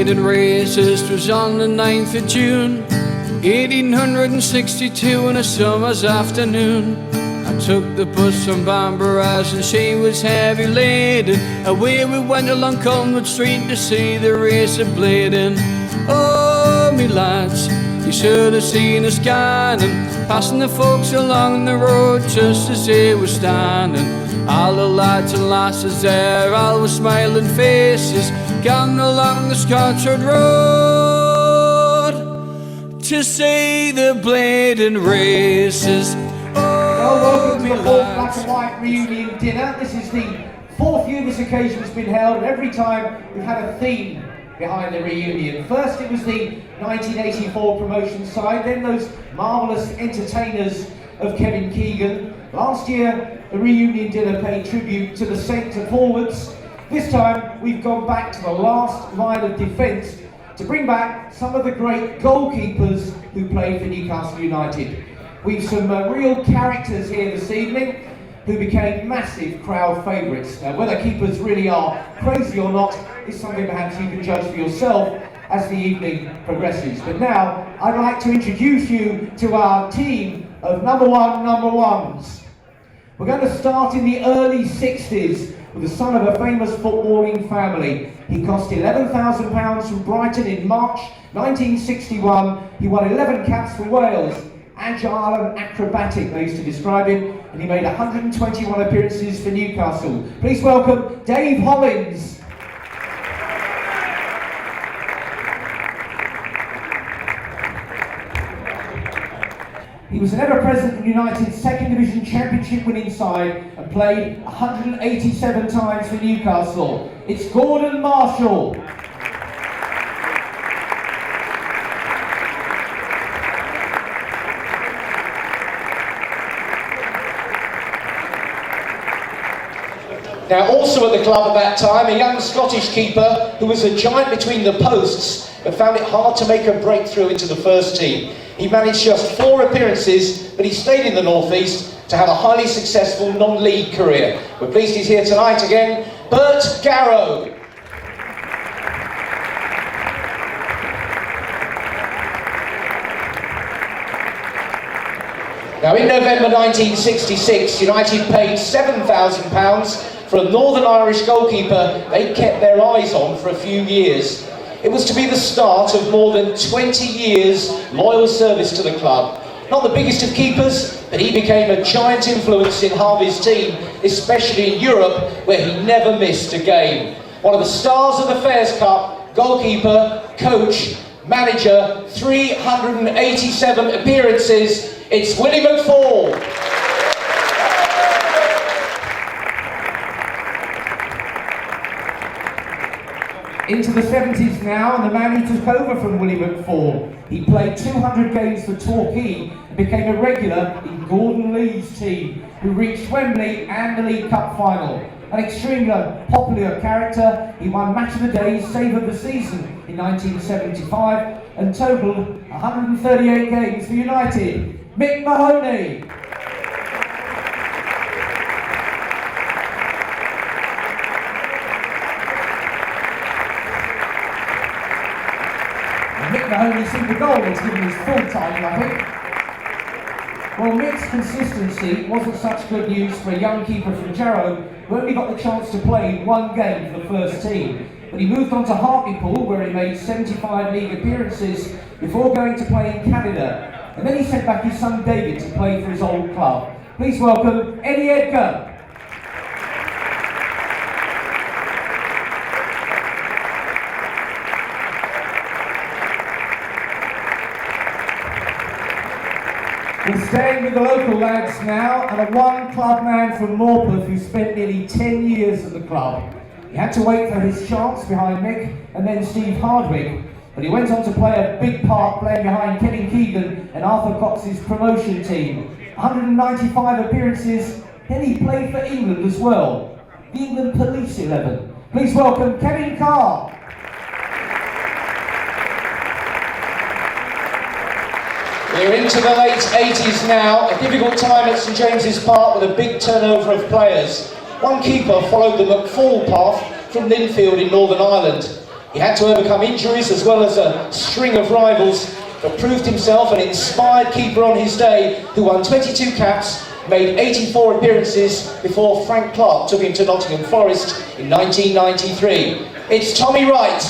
Blading races. 'Twas on the 9th of June 1862 on a summer's afternoon. I took the bus from Bambaraz and she was heavy laden. Away we went along Colwood Street to see the race of Blading. Oh, me lads, you should have seen us scanning, passing the folks along the road just as they were standing. All the lads and lasses there, all with smiling faces, gone along the Scotchard Road to see the Blading races. Well, welcome to the fourth Black and White reunion dinner. This is the fourth year this occasion has been held, and every time we've had a theme behind the reunion. First it was the 1984 promotion side, then those marvellous entertainers of Kevin Keegan. Last year the reunion dinner paid tribute to the centre forwards. This time we've gone back to the last line of defence to bring back some of the great goalkeepers who played for Newcastle United. We've some real characters here this evening who became massive crowd favourites. Now, whether keepers really are crazy or not is something perhaps you can judge for yourself as the evening progresses. But now, I'd like to introduce you to our team of number ones. We're going to start in the early 60s with the son of a famous footballing family. He cost £11,000 from Brighton in March 1961. He won 11 caps for Wales. Agile and acrobatic, they used to describe him, and he made 121 appearances for Newcastle. Please welcome Dave Hollins. He was an ever-present in United's second division championship winning side and played 187 times for Newcastle. It's Gordon Marshall. Now, also at the club at that time, a young Scottish keeper who was a giant between the posts but found it hard to make a breakthrough into the first team. He managed just 4 appearances, but he stayed in the North East to have a highly successful non-league career. We're pleased he's here tonight again, Bert Garrow. Now, in November 1966, United paid £7,000 for a Northern Irish goalkeeper they'd kept their eyes on for a few years. It was to be the start of more than 20 years loyal service to the club. Not the biggest of keepers, but he became a giant influence in Harvey's team, especially in Europe, where he never missed a game. One of the stars of the Fairs Cup, goalkeeper, coach, manager, 387 appearances, it's Willie McFall. Into the 70s now, and the man who took over from Willie McFall. He played 200 games for Torquay and became a regular in Gordon Lee's team, who reached Wembley and the League Cup final. An extremely popular character, he won Match of the Day, Save of the Season in 1975 and totalled 138 games for United. Mick Mahoney. Mick Mahoney seemed the goal he's given his full time, I think. Well, Mick's consistency wasn't such good news for a young keeper from Jarrow who only got the chance to play 1 game for the first team. But he moved on to Hartlepool, where he made 75 league appearances before going to play in Canada. And then he sent back his son David to play for his old club. Please welcome Eddie Edgar. We're staying with the local lads now, and a one club man from Morpeth who spent nearly 10 years at the club. He had to wait for his chance behind Mick and then Steve Hardwick, but he went on to play a big part playing behind Kevin Keegan and Arthur Cox's promotion team. 195 appearances, then he played for England as well. The England Police 11. Please welcome Kevin Carr. We're into the late 80s now, a difficult time at St James's Park with a big turnover of players. One keeper followed the McFall path from Linfield in Northern Ireland. He had to overcome injuries as well as a string of rivals, but proved himself an inspired keeper on his day, who won 22 caps, made 84 appearances before Frank Clark took him to Nottingham Forest in 1993. It's Tommy Wright.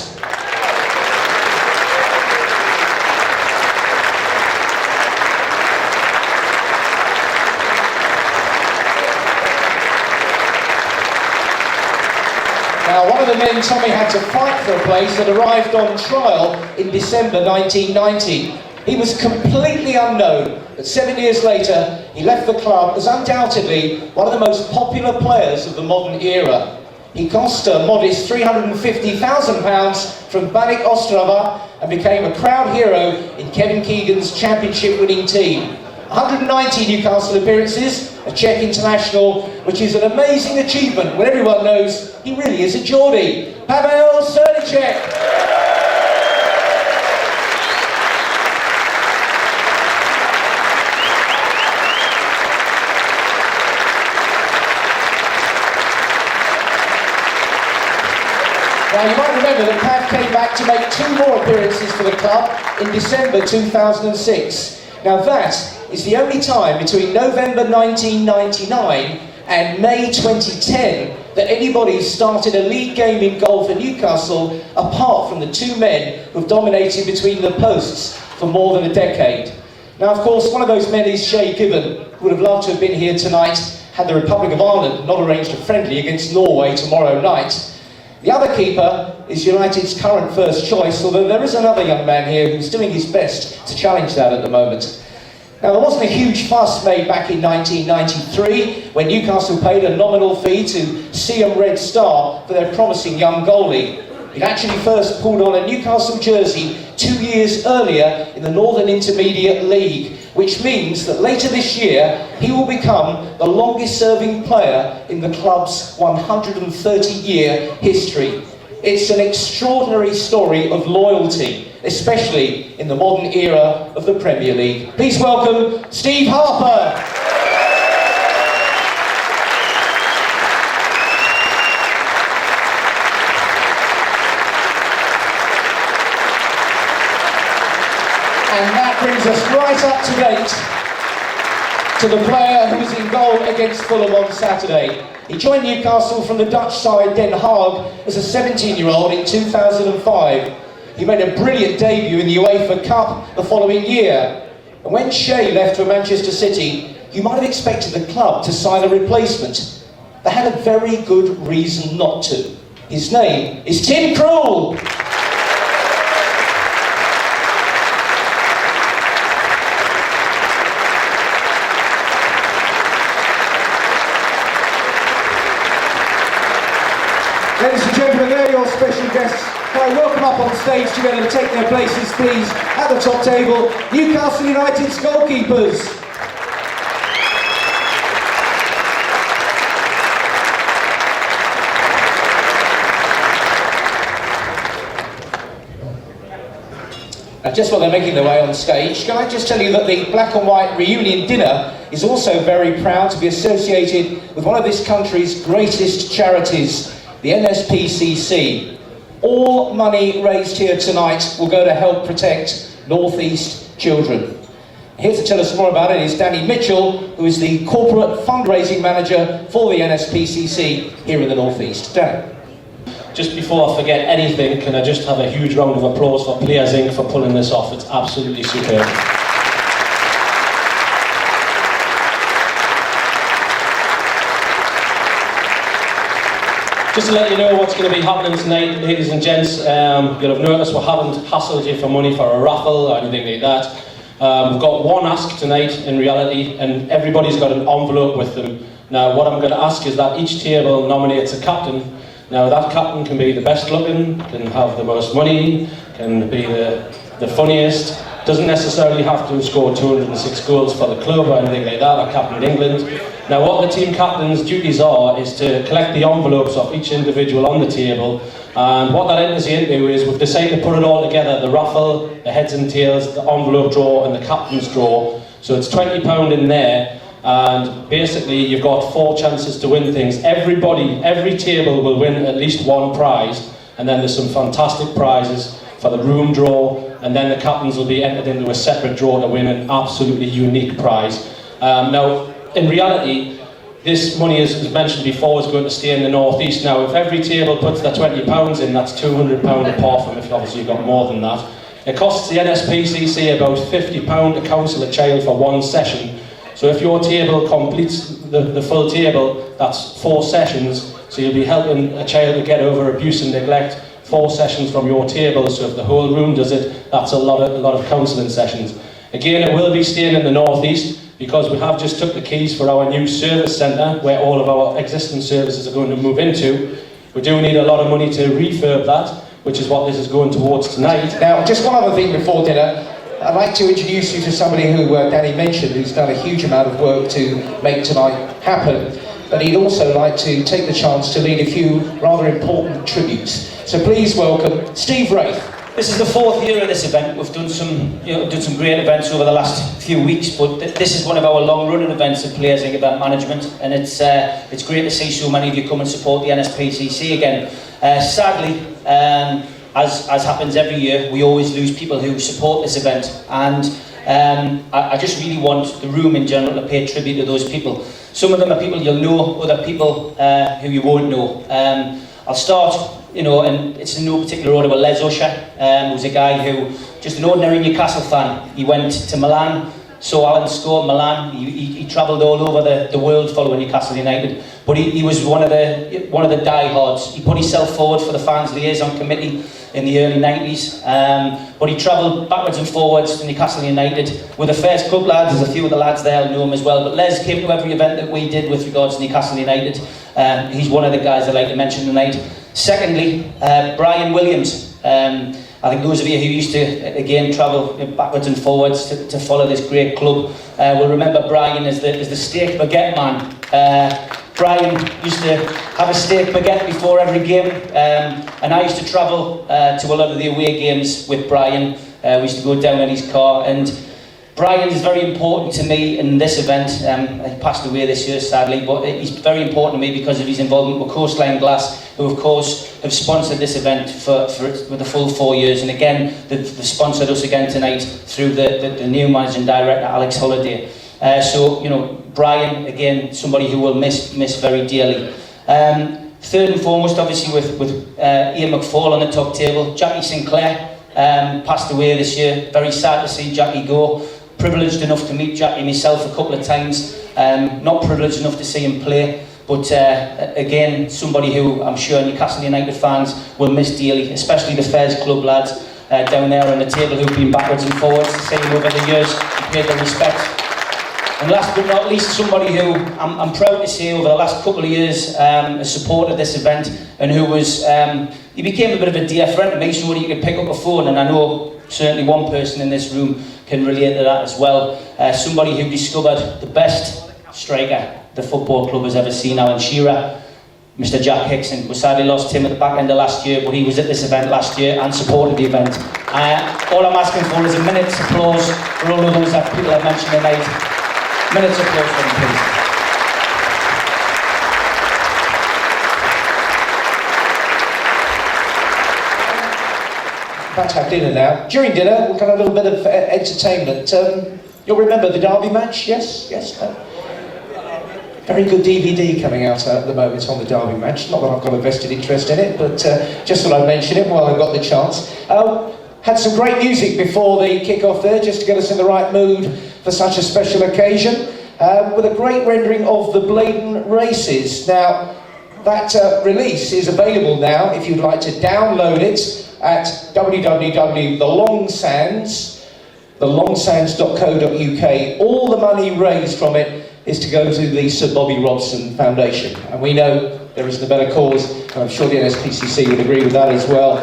Now, one of the men Tommy had to fight for a place had arrived on trial in December 1990. He was completely unknown, but 7 years later, he left the club as undoubtedly one of the most popular players of the modern era. He cost a modest £350,000 from Banik Ostrava and became a crowd hero in Kevin Keegan's championship-winning team. 190 Newcastle appearances, a Czech international, which is an amazing achievement when everyone knows he really is a Geordie. Pavel Srnicek. Now, you might remember that Pav came back to make 2 more appearances for the club in December 2006. Now, that is the only time between November 1999 and May 2010 that anybody started a league game in goal for Newcastle, apart from the 2 men who've dominated between the posts for more than a decade. Now, of course, one of those men is Shay Given, who would have loved to have been here tonight had the Republic of Ireland not arranged a friendly against Norway tomorrow night. The other keeper is United's current first choice, although there is another young man here who's doing his best to challenge that at the moment. Now, there wasn't a huge fuss made back in 1993 when Newcastle paid a nominal fee to Siam Red Star for their promising young goalie. He'd actually first pulled on a Newcastle jersey 2 years earlier in the Northern Intermediate League, which means that later this year he will become the longest serving player in the club's 130-year history. It's an extraordinary story of loyalty, especially in the modern era of the Premier League. Please welcome Steve Harper. And that brings us right up to date to the player who was in goal against Fulham on Saturday. He joined Newcastle from the Dutch side Den Haag as a 17-year-old in 2005. He made a brilliant debut in the UEFA Cup the following year. And when Shay left for Manchester City, you might have expected the club to sign a replacement. They had a very good reason not to. His name is Tim Krul. Ladies and gentlemen, they're your special guests. Can I welcome up on stage together to take their places, please, at the top table, Newcastle United's goalkeepers. And just while they're making their way on stage, can I just tell you that the Black and White Reunion Dinner is also very proud to be associated with one of this country's greatest charities, the NSPCC. All money raised here tonight will go to help protect North East children. Here to tell us more about it is Danny Mitchell, who is the corporate fundraising manager for the NSPCC here in the North East. Dan. Just before I forget anything, can I just have a huge round of applause for Players Inc. for pulling this off? It's absolutely superb. Just to let you know what's going to be happening tonight, ladies and gents, you'll have noticed we haven't hassled you for money for a raffle or anything like that. We've got one ask tonight in reality, and everybody's got an envelope with them. Now what I'm going to ask is that each table nominates a captain. Now that captain can be the best looking, can have the most money, can be the funniest, doesn't necessarily have to have scored 206 goals for the club or anything like that, or captained England. Now what the team captain's duties are is to collect the envelopes of each individual on the table, and what that enters you into is we've decided to put it all together, the raffle, the heads and tails, the envelope draw and the captain's draw. So it's £20 in there, and basically you've got 4 chances to win things. Every table will win at least one prize, and then there's some fantastic prizes for the room draw, and then the captains will be entered into a separate draw to win an absolutely unique prize. Now, in reality, this money, as mentioned before, is going to stay in the North East. Now, if every table puts their £20 in, that's £200 apart from if obviously you've got more than that. It costs the NSPCC about £50 to counsel a child for one session. So if your table completes the full table, that's 4 sessions. So you'll be helping a child to get over abuse and neglect 4 sessions from your table. So if the whole room does it, that's a lot of counselling sessions. Again, it will be staying in the North East, because we have just took the keys for our new service centre, where all of our existing services are going to move into. We do need a lot of money to refurb that, which is what this is going towards tonight. Now, just one other thing before dinner. I'd like to introduce you to somebody who Danny mentioned, who's done a huge amount of work to make tonight happen. But he'd also like to take the chance to lead a few rather important tributes. So please welcome Steve Wraith. This is the 4th year of this event. We've done some, done some great events over the last few weeks, but this is one of our long-running events of Players Inc. Event Management, and it's great to see so many of you come and support the NSPCC again. Sadly, as happens every year, we always lose people who support this event, and I just really want the room in general to pay tribute to those people. Some of them are people you'll know, other people who you won't know. I'll start, and it's in no particular order, but Les Usher, who's a guy who, just an ordinary Newcastle fan. He went to Milan, saw Alan score in Milan. He travelled all over the world following Newcastle United, but he was one of the diehards. He put himself forward for the fans liaison committee in the early 90s, but he travelled backwards and forwards to Newcastle United with the first club lads. There's a few of the lads there who know him as well, but Les came to every event that we did with regards to Newcastle United. He's one of the guys I'd like to mention tonight. Secondly, Brian Williams. I think those of you who used to, again, travel backwards and forwards to follow this great club will remember Brian as the steak baguette man. Brian used to have a steak baguette before every game, and I used to travel to a lot of the away games with Brian. We used to go down in his car, and Brian is very important to me in this event. He passed away this year, sadly, but he's very important to me because of his involvement with Coastline Glass, who of course have sponsored this event for the full 4 years, and again they've sponsored us again tonight through the new managing director, Alex Holliday. So Brian, again, somebody who will miss very dearly. Third and foremost, obviously, with Ian McFall on the top table, Jackie Sinclair passed away this year. Very sad to see Jackie go. Privileged enough to meet Jackie myself a couple of times. Not privileged enough to see him play, but again, somebody who I'm sure Newcastle United fans will miss dearly, especially the Fairs Club lads down there on the table who've been backwards and forwards to see him over the years and paid their respect. And last but not least, somebody who I'm proud to say over the last couple of years has supported this event, and who was, he became a bit of a dear friend to me, so you could pick up a phone, and I know certainly one person in this room can relate to that as well. Somebody who discovered the best striker the football club has ever seen, Alan Shearer, Mr. Jack Hickson. We sadly lost him at the back end of last year, but he was at this event last year and supported the event. All I'm asking for is a minute's applause for all of those that people have mentioned tonight. Minutes of applause for them, please. About to have dinner now. During dinner, we'll have a little bit of entertainment. You'll remember the Derby match, yes? Yes? No? Very good DVD coming out at the moment on the Derby match. Not that I've got a vested interest in it, but just thought I'd mention it while I've got the chance. Had some great music before the kick-off there, just to get us in the right mood for such a special occasion, with a great rendering of the Bladen races. Now, that release is available now if you'd like to download it at www.thelongsands.co.uk. All the money raised from it is to go to the Sir Bobby Robson Foundation, and we know there isn't a better cause, and I'm sure the NSPCC would agree with that as well.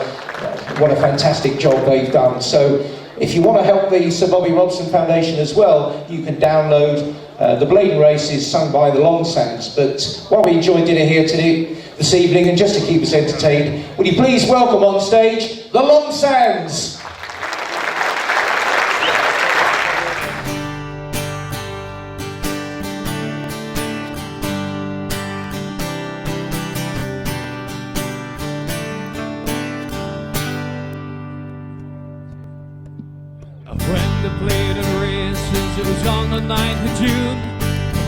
What a fantastic job they've done. So if you want to help the Sir Bobby Robson Foundation as well, you can download the Bladen races sung by the Long Sands. But while we enjoy dinner here this evening, and just to keep us entertained, would you please welcome on stage the Long Sands? When the Bladen races, it was on the 9th of June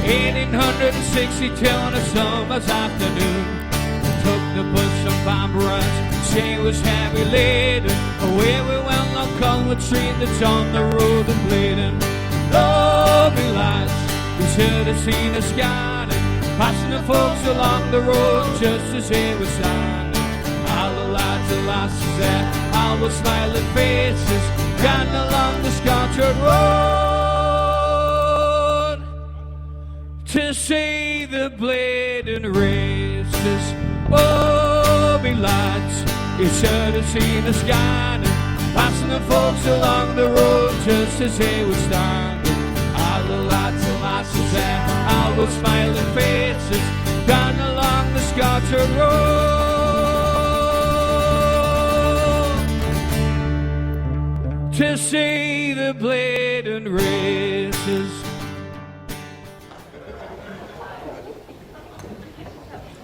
1862 on a summer's afternoon. We took the bus from Bamborough, she was heavy laden. Away we went along Colwood Street that's on the road in Bladen. Lovely lads, we should have seen us scanning, passing the folks along the road just as they were standing. All the lads and lasses there, all the smiling faces, ran along the Scotchard Road to see the Bladen races. Oh, me lads, you should have seen us scanning, passing the folks along the road just as they were standing. All the lads and lasses there, all those smiling faces, ran along the Scotchard Road to see the Bladen races.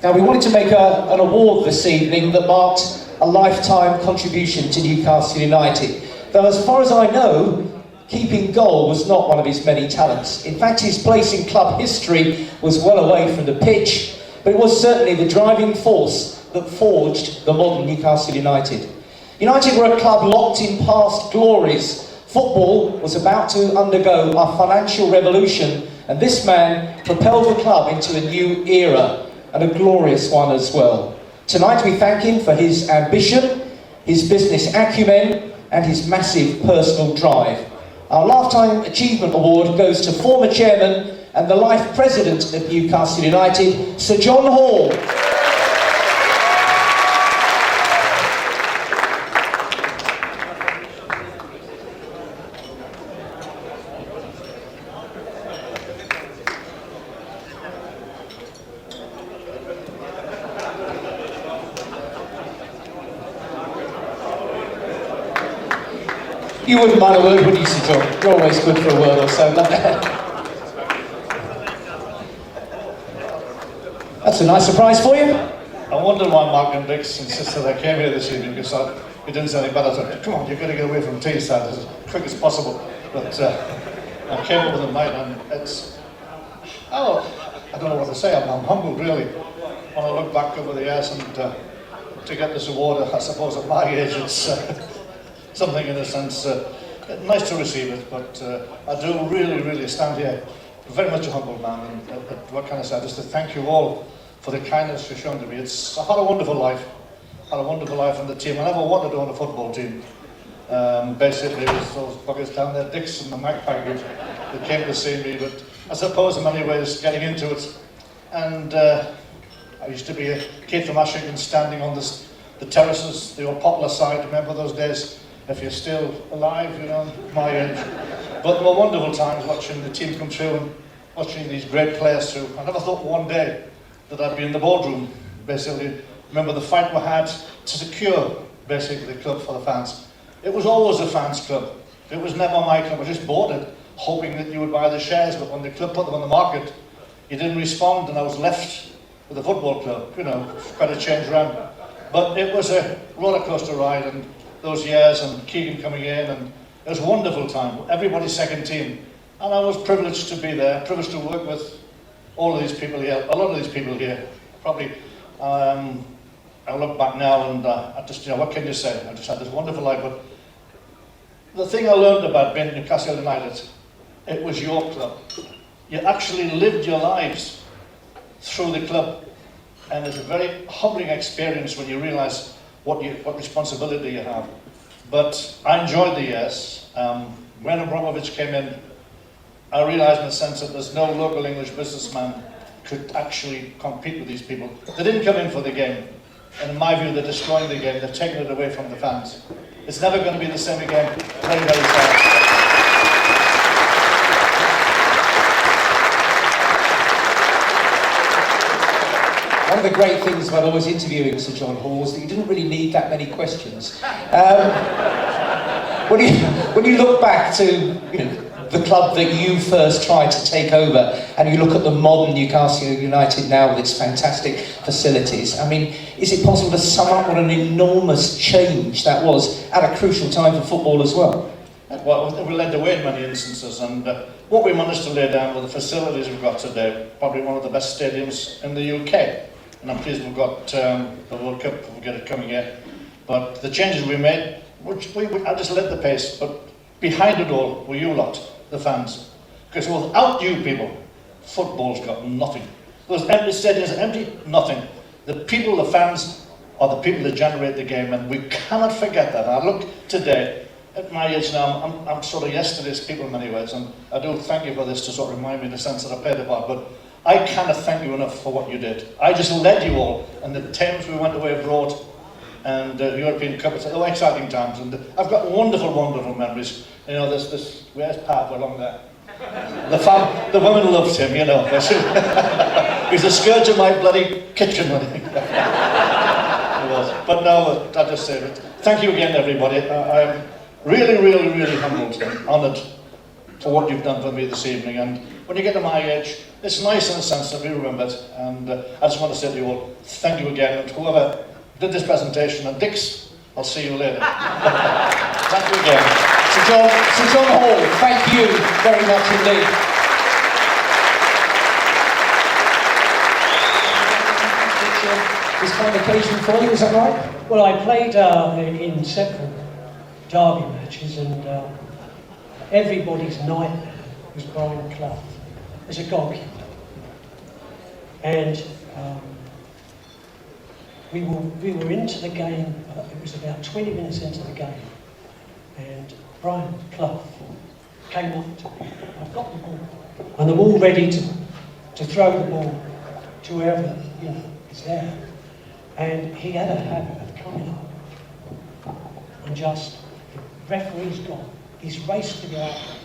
Now, we wanted to make an award this evening that marked a lifetime contribution to Newcastle United. Though as far as I know, keeping goal was not one of his many talents. In fact, his place in club history was well away from the pitch, but it was certainly the driving force that forged the modern Newcastle United. United were a club locked in past glories. Football was about to undergo a financial revolution, and this man propelled the club into a new era, and a glorious one as well. Tonight we thank him for his ambition, his business acumen, and his massive personal drive. Our Lifetime Achievement Award goes to former chairman and the life president of Newcastle United, Sir John Hall. You wouldn't mind a word, would you, Sir John? You're always good for a word or so. That's a nice surprise for you. I wondered why Mark and Dix insisted I came here this evening, because we didn't say anything better. I said, come on, you've got to get away from Teesside as quick as possible. But I came up with a night, and it's... Oh, I don't know what to say. I'm humbled, really, when I look back over the years, and to get this award, I suppose at my age, it's... something in a sense, nice to receive it, but I do really stand here, very much a humble man, and what can I say, just to thank you all for the kindness you've shown to me. I've had a wonderful life, on the team. I never wanted to own a football team. Basically, it was those buggers down there, Dix and the Magpie group, that came to see me, but I suppose in many ways getting into it, and I used to be a kid from Ashington standing on the terraces, the old Poplar side, remember those days? If you're still alive, you know, my age. But there were wonderful times watching the team come through and watching these great players through. I never thought one day that I'd be in the boardroom, basically. Remember the fight we had to secure, basically, the club for the fans. It was always a fans club. It was never my club. I just bought it, hoping that you would buy the shares, but when the club put them on the market, you didn't respond, and I was left with the football club. You know, quite a change around. But it was a roller coaster ride, and those years, and Keegan coming in, and it was a wonderful time. Everybody's second team, and I was privileged to be there, privileged to work with all of these people here, a lot of these people here. Probably, I look back now, and I just, you know, what can you say? I just had this wonderful life. But the thing I learned about being Newcastle United, it was your club. You actually lived your lives through the club, and it's a very humbling experience when you realise what responsibility you have. But I enjoyed the years. When Abramovich came in, I realised in a sense that there's no local English businessman could actually compete with these people. They didn't come in for the game. And in my view, they're destroying the game. They're taking it away from the fans. It's never going to be the same again. Very sad. One of the great things about always interviewing Sir John Hall was that you didn't really need that many questions. When you look back to, you know, the club that you first tried to take over, and you look at the modern Newcastle United now with its fantastic facilities, I mean, is it possible to sum up what an enormous change that was at a crucial time for football as well? Well, we led the way in many instances, and what we managed to lay down with the facilities we've got today, probably one of the best stadiums in the UK. And I'm pleased we've got the World Cup, we'll get it coming here. But the changes we made, I just led the pace, but behind it all were you lot, the fans. Because without you people, football's got nothing. Those empty stadiums are empty, nothing. The people, the fans, are the people that generate the game, and we cannot forget that. I look today, at my age now, I'm sort of yesterday's people in many ways, and I do thank you for this to sort of remind me in the sense that I played a part, but I cannot thank you enough for what you did. I just led you all, and the times we went away abroad, and the European Cup, they were exciting times, and I've got wonderful, wonderful memories. You know, where's Harper along there? The women loved him, you know. He's the scourge of my bloody kitchen. He was. But no, I just say it. Thank you again, everybody. I'm really, really, really humbled and honoured for what you've done for me this evening. And when you get to my age, it's nice in a sense to be remembered. And I just want to say to you all, thank you again. And whoever did this presentation, and Dix, I'll see you later. Thank you again. Sir John Hall, thank you very much indeed. This kind of occasion for you, is that right? Well, I played in several derby matches, and everybody's nightmare was Brian Clough as a goalkeeper. And we were into the game, it was about 20 minutes into the game, and Brian Clough came up to me. I've got the ball, and I'm all ready to throw the ball to whoever, you know, is there. And he had a habit of coming up and just, the referee's gone, he's raced to the outline line,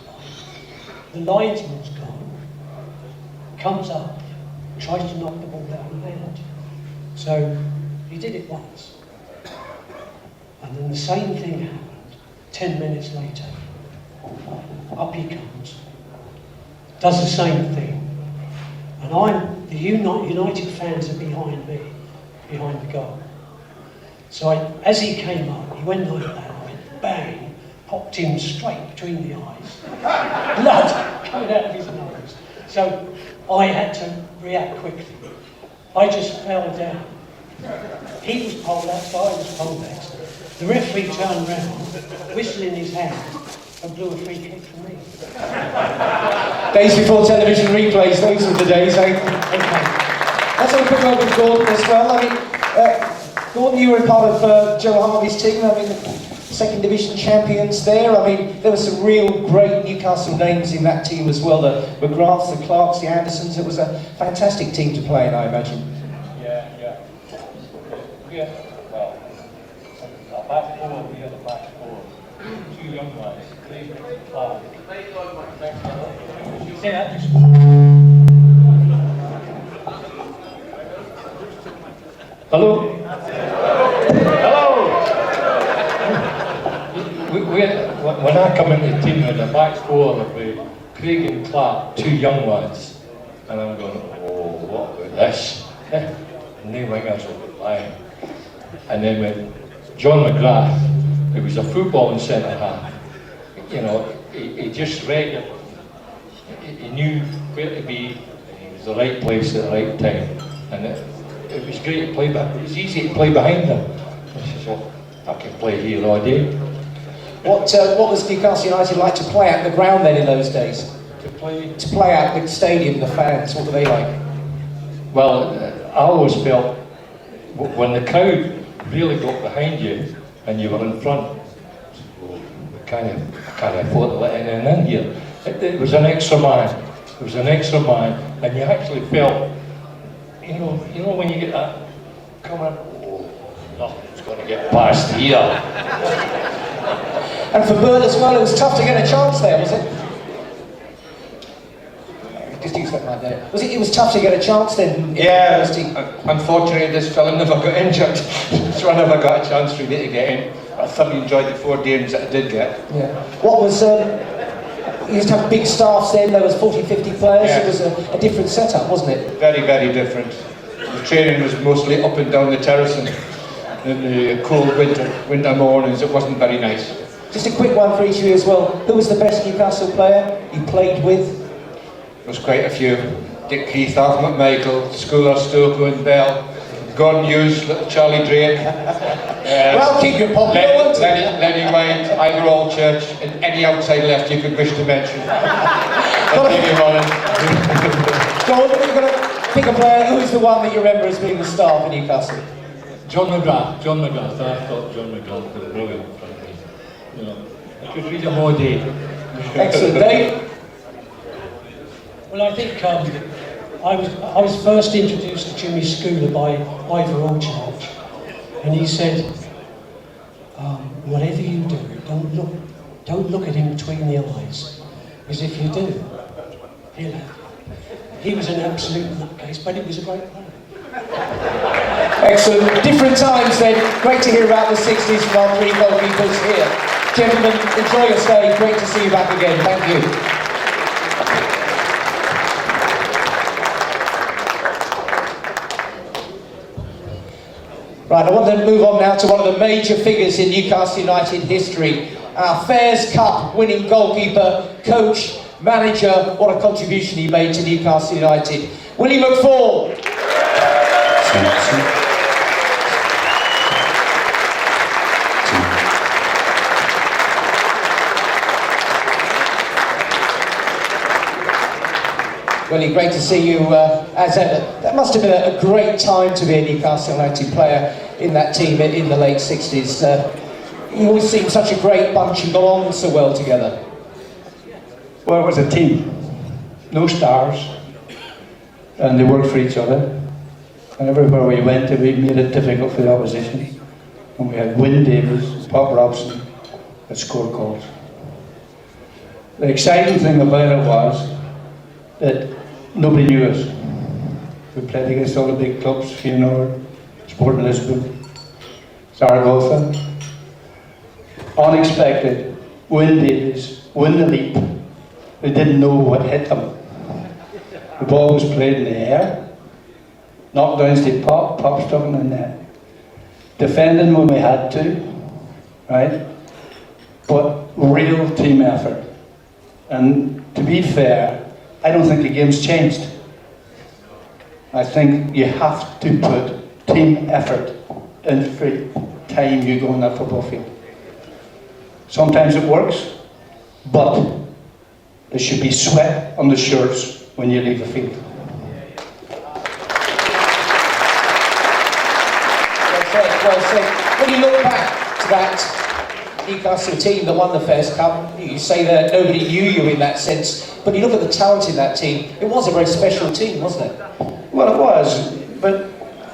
the linesman's gone, comes up, tries to knock the ball down the hand. So he did it once, and then the same thing happened 10 minutes later. Up he comes, does the same thing, and the United fans are behind me, behind the goal. So as he came up, he went like that, I went bang, popped him straight between the eyes. Blood coming out of his nose. So I had to react quickly. I just fell down. He was pulled out, so I was pulled next. The referee turned round, whistle in his hand, and blew a free kick for me. Days before television replays, those were the days, eh? Okay. Let's have a quick word with Gordon as well. I mean, Gordon, you were part of Joe Harvey's team. I mean, second division champions there. I mean, there were some real great Newcastle names in that team as well. The McGraths, the Clarks, the Andersons. It was a fantastic team to play in, I imagine. Well, a back four, we had a back four. Two young guys, Clark. Say that just. Hello? Hello! When I come into the team with the back four, with Craig and Clark, two young lads, and I'm going, oh, what about this? And they wingers will be lying. And then with John McGrath, who was a footballing centre half, you know, he just read it. He knew where to be, and he was the right place at the right time. And it was great to play, but it was easy to play behind him. I said, well, I can play here all day. What was Newcastle United like to play at the ground then in those days? To play at the stadium, the fans, what were they like? Well, I always felt when the crowd really got behind you and you were in front, well, we can't afford to let anyone in here. It was an extra man. It was an extra man, and you actually felt, you know when you get that coming, oh, nothing's going to get past here. And for Bert as well, it was tough to get a chance there, was it? Just use that like that. It was tough to get a chance then? Yeah, unfortunately this fella never got injured, so I never got a chance really to get in. I thoroughly enjoyed the 4 games that I did get. Yeah. What was, you used to have big staffs then, there was 40, 50 players, yeah. It was a different setup, wasn't it? Very, very different. The training was mostly up and down the terrace, and in the cold winter mornings it wasn't very nice. Just a quick one for each of you as well. Who was the best Newcastle player you played with? There's quite a few. Dick Keith, Alf McMichael, Schooler, Stoker and Bell, Gordon Hughes, little Charlie Drake. Well, keep your popular ones. Lenny White, Ivor Allchurch, and any outside left you could wish to mention. Maybe Rollins. John, you're going to pick a player. Who's the one that you remember as being the star for Newcastle? John McGrath. I thought John McGrath was brilliant, frankly. You know, I could read him all day. Excellent. Dave? Well, I think I was first introduced to Jimmy Schooler by Ivor Allchurch, and he said, whatever you do, don't look at him between the eyes, because if you do, he'll have. He was an absolute nutcase, but he was a great player. Excellent. Different times then. Great to hear about the 60s from our three goalkeepers here. Gentlemen, enjoy your stay. Great to see you back again. Thank you. Right, I want to move on now to one of the major figures in Newcastle United history. Our Fairs Cup winning goalkeeper, coach, manager. What a contribution he made to Newcastle United. Willie McFall. Willie, great to see you as ever. That must have been a great time to be a Newcastle United player in that team in the late 60s. You always seemed such a great bunch and got on so well together. Well, it was a team. No stars. And they worked for each other. And everywhere we went, we made it difficult for the opposition. And we had Wyn Davies, Pop Robson that scored goals. The exciting thing about it was that nobody knew us. We played against all the big clubs, Feyenoord, Sporting Lisbon, Zaragoza. Unexpected, Wyn Davies, win the leap. We didn't know what hit them. The ball was played in the air, knocked down to Pop stuck in the net. Defending when we had to, right? But real team effort. And to be fair, I don't think the game's changed. I think you have to put team effort in every time you go on that football field. Sometimes it works, but there should be sweat on the shirts when you leave the field. Well said. When you look back to that Newcastle team that won the Fairs Cup, you say that nobody knew you in that sense, but you look at the talent in that team, it was a very special team, wasn't it? Well, it was, but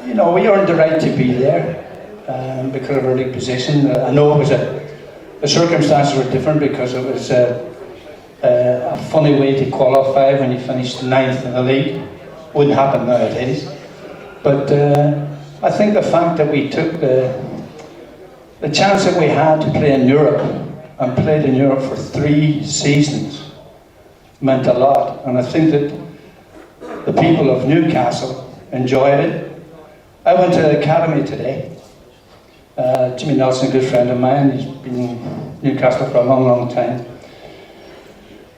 you know, we earned the right to be there because of our league position. I know it was the circumstances were different because it was a funny way to qualify when you finished 9th in the league. Wouldn't happen nowadays. But I think the fact that we took the chance that we had to play in Europe and played in Europe for 3 seasons meant a lot. And I think that the people of Newcastle enjoyed it. I went to the academy today. Jimmy Nelson, a good friend of mine, he's been in Newcastle for a long, long time.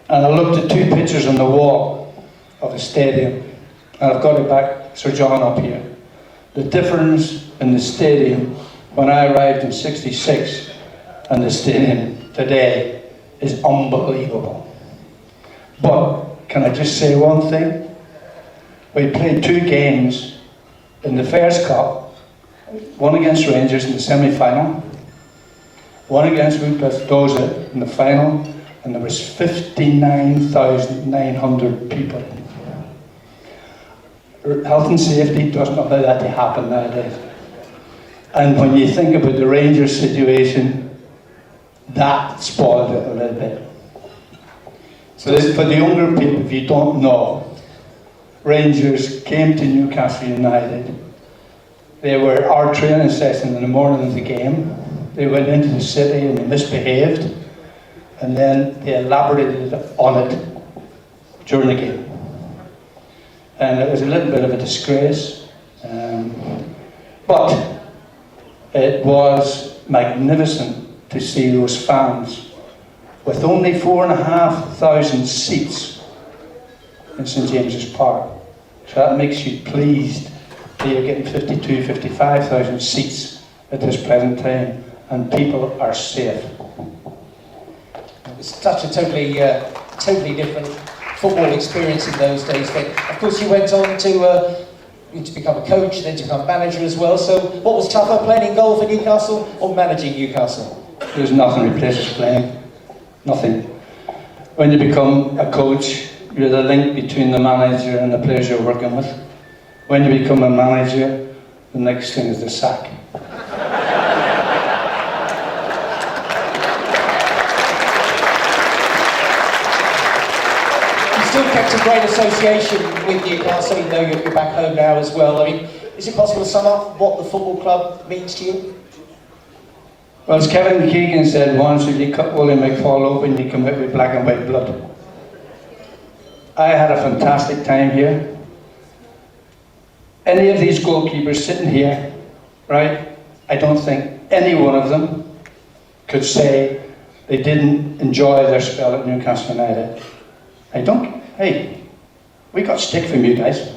And I looked at 2 pictures on the wall of the stadium. And I've got it back, Sir John, up here. The difference in the stadium when I arrived in '66 and the stadium today is unbelievable. But can I just say one thing? We played 2 games in the Fairs Cup, one against Rangers in the semi-final, one against Doza in the final, and there was 59,900 people. Health and safety doesn't allow that to happen nowadays. And when you think about the Rangers situation, that spoiled it a little bit. So for the younger people, if you don't know, Rangers came to Newcastle United. They were our training session in the morning of the game. They went into the city and they misbehaved, and then they elaborated on it during the game. And it was a little bit of a disgrace, but it was magnificent to see those fans with only 4,500 seats in St James's Park. So that makes you pleased that you're getting 52, 55,000 seats at this present time, and people are safe. It was such a totally different football experience in those days. But of course, you went on to become a coach, then to become manager as well. So, what was tougher, playing in goal for Newcastle or managing Newcastle? There's nothing replaces playing. Nothing. When you become a coach, you're the link between the manager and the players you're working with. When you become a manager, the next thing is the sack. Still kept a great association with Newcastle, even though you're back home now as well. I mean, is it possible to sum up what the football club means to you? Well, as Kevin Keegan said once, if you cut Willie McFall open, you come out with black and white blood. I had a fantastic time here. Any of these goalkeepers sitting here, right, I don't think any one of them could say they didn't enjoy their spell at Newcastle United. I don't. Hey, we got stick from you guys.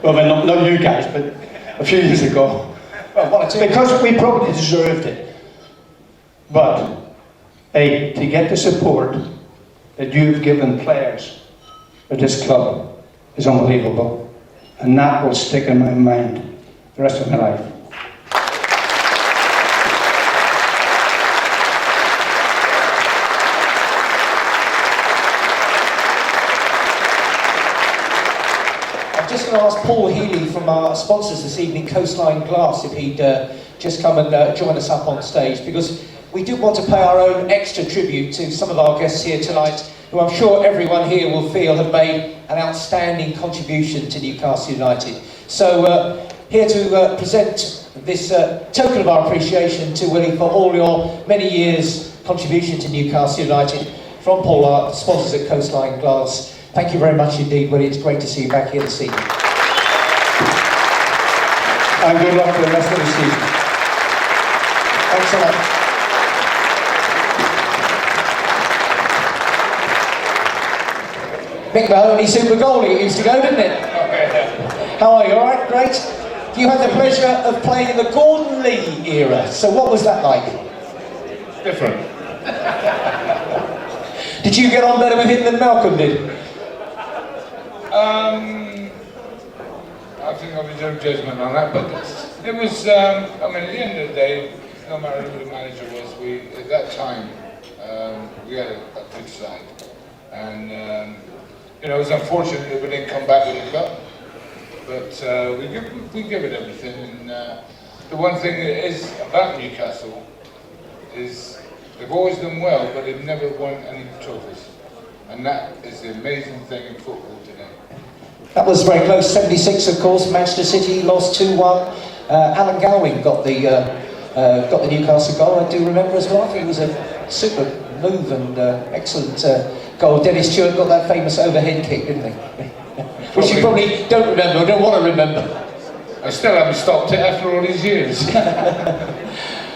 Well, not you guys, but a few years ago. Well, because we probably deserved it. But, hey, to get the support that you've given players at this club is unbelievable. And that will stick in my mind the rest of my life. I'm just going to ask Paul Healy from our sponsors this evening, Coastline Glass, if he'd just come and join us up on stage, because we do want to pay our own extra tribute to some of our guests here tonight, who I'm sure everyone here will feel have made an outstanding contribution to Newcastle United. So here to present this token of our appreciation to Willie for all your many years contribution to Newcastle United, from Paul, our sponsors at Coastline Glass. Thank you very much indeed, Willie. It's great to see you back here this evening. And good luck for the rest of the season. Thanks so much. Mick Mahoney, super goalie, it used to go, didn't it? How are you? All right, great. You had the pleasure of playing in the Gordon Lee era. So what was that like? Different. Did you get on better with him than Malcolm did? I think I'll reserve judgment on that, but it was, I mean, at the end of the day, no matter who the manager was, at that time, we had a good side. And, you know, it was unfortunate that we didn't come back with the cup, but we give it everything. And the one thing that is about Newcastle is they've always done well, but they've never won any trophies. And that is the amazing thing in football today. That was very close, 76 of course, Manchester City lost 2-1. Alan Gowing got the Newcastle goal, I do remember as well. I think it was a super move and excellent goal. Dennis Stewart got that famous overhead kick, didn't he? Which you probably don't remember, or don't want to remember. I still haven't stopped it after all these years.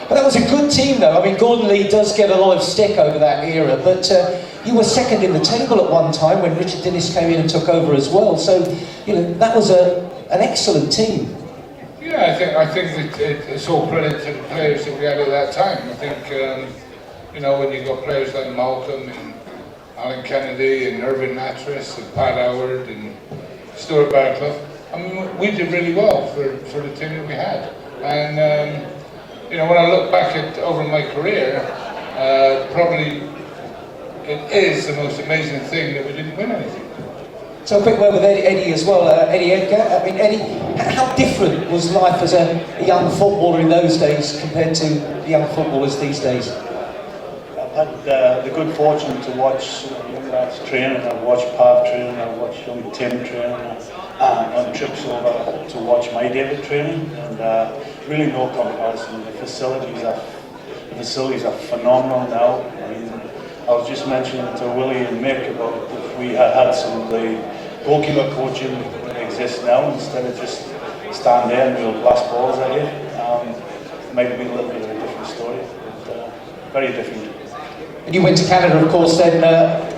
But that was a good team though. I mean, Gordon Lee does get a lot of stick over that era, but you were second in the table at one time when Richard Dennis came in and took over as well. So, you know, that was an excellent team. Yeah, I think that it's all credit to the players that we had at that time. I think, you know, when you got players like Malcolm and Alan Kennedy and Irving Nattrass and Pat Howard and Stuart Barclough, I mean, we did really well for the team that we had. And, you know, when I look back over my career, probably it is the most amazing thing that we didn't win anything. So a quick word with Eddie as well, Eddie Edgar. I mean, Eddie, how different was life as a young footballer in those days compared to the young footballers these days? I've had the good fortune to watch young lads training. I've watched Pav training, I've watched young Tim training, on trips over to watch my David training, and really no comparison. The facilities are phenomenal now. I mean, I was just mentioning to Willie and Mick about if we had some of the goalkeeper coaching that exists now, instead of just stand there and we'll blast balls at you. It might be a little bit of a different story. But very different. And you went to Canada, of course, then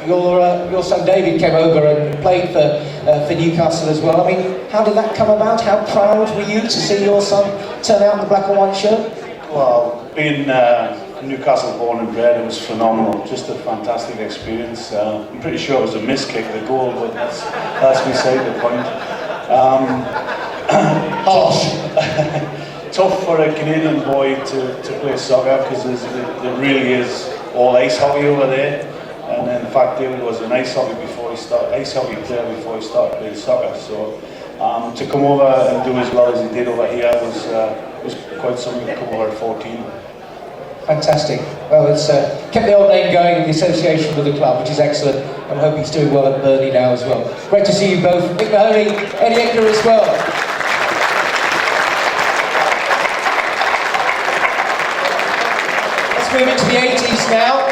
your son David came over and played for Newcastle as well. I mean, how did that come about? How proud were you to see your son turn out in the black and white shirt? Well, being Newcastle born and bred, it was phenomenal. Just a fantastic experience. I'm pretty sure it was a missed kick, the goal, but that's beside the point. Tough for a Canadian boy to play soccer, because it really is all ice hockey over there. And in fact, David was an ice hockey player before he started playing soccer. So to come over and do as well as he did over here was quite something to come over at 14. Fantastic. Well, it's kept the old name going in the association with the club, which is excellent. I hope he's doing well at Burnley now as well. Great to see you both. Mick Mahoney, Eddie Edgar as well. Let's move into the 80s now.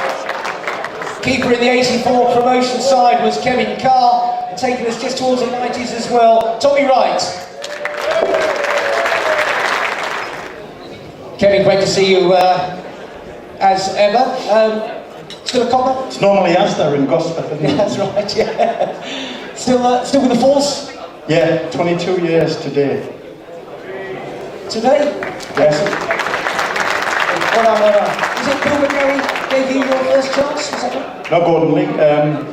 Keeper in the 84 promotion side was Kevin Carr, and taking us just towards the 90s as well, Tommy Wright. Kevin, great to see you as ever. Still a comment? It's normally Asda in Gosford, isn't it? Yeah, that's right, yeah. Still with the force? Yeah, 22 years today. Today? Yes. Is it Bill McGarry gave you your first chance? Was that right? No, Gordon Lee.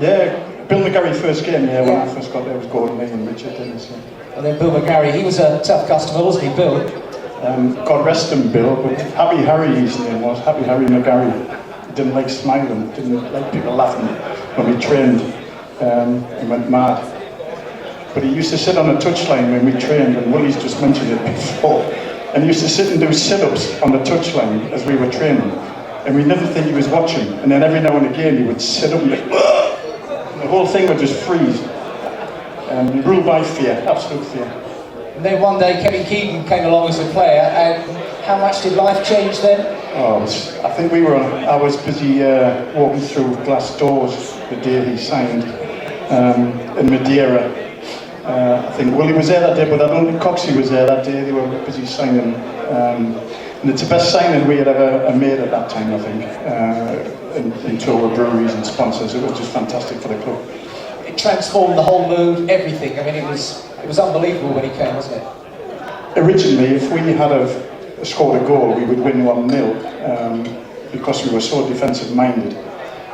Yeah, Bill McGarry first came, yeah, when I first got there was Gordon Lee and Richard Dennis. Yeah. And then Bill McGarry, he was a tough customer, wasn't he, Bill? God rest him, Bill, but Happy Harry his name was, Happy Harry McGarry. He didn't like smiling, didn't like people laughing when we trained. He went mad. But he used to sit on a touchline when we trained, and Willie's just mentioned it before. And he used to sit and do sit-ups on the touchline as we were training. And we never think he was watching. And then every now and again he would sit up and like, and the whole thing would just freeze. Ruled by fear, absolute fear. And then one day Kevin Keegan came along as a player, and how much did life change then? Oh, I think I was busy walking through glass doors the day he signed in Madeira. I think Willie was there that day, but I don't think Coxie was there that day. They were busy signing. And it's the best signing we had ever made at that time, I think, in tour with breweries and sponsors. It was just fantastic for the club. It transformed the whole mood, everything. I mean, it was unbelievable when he came, wasn't it? Originally, if we had scored a goal, we would win 1-0 because we were so defensive-minded.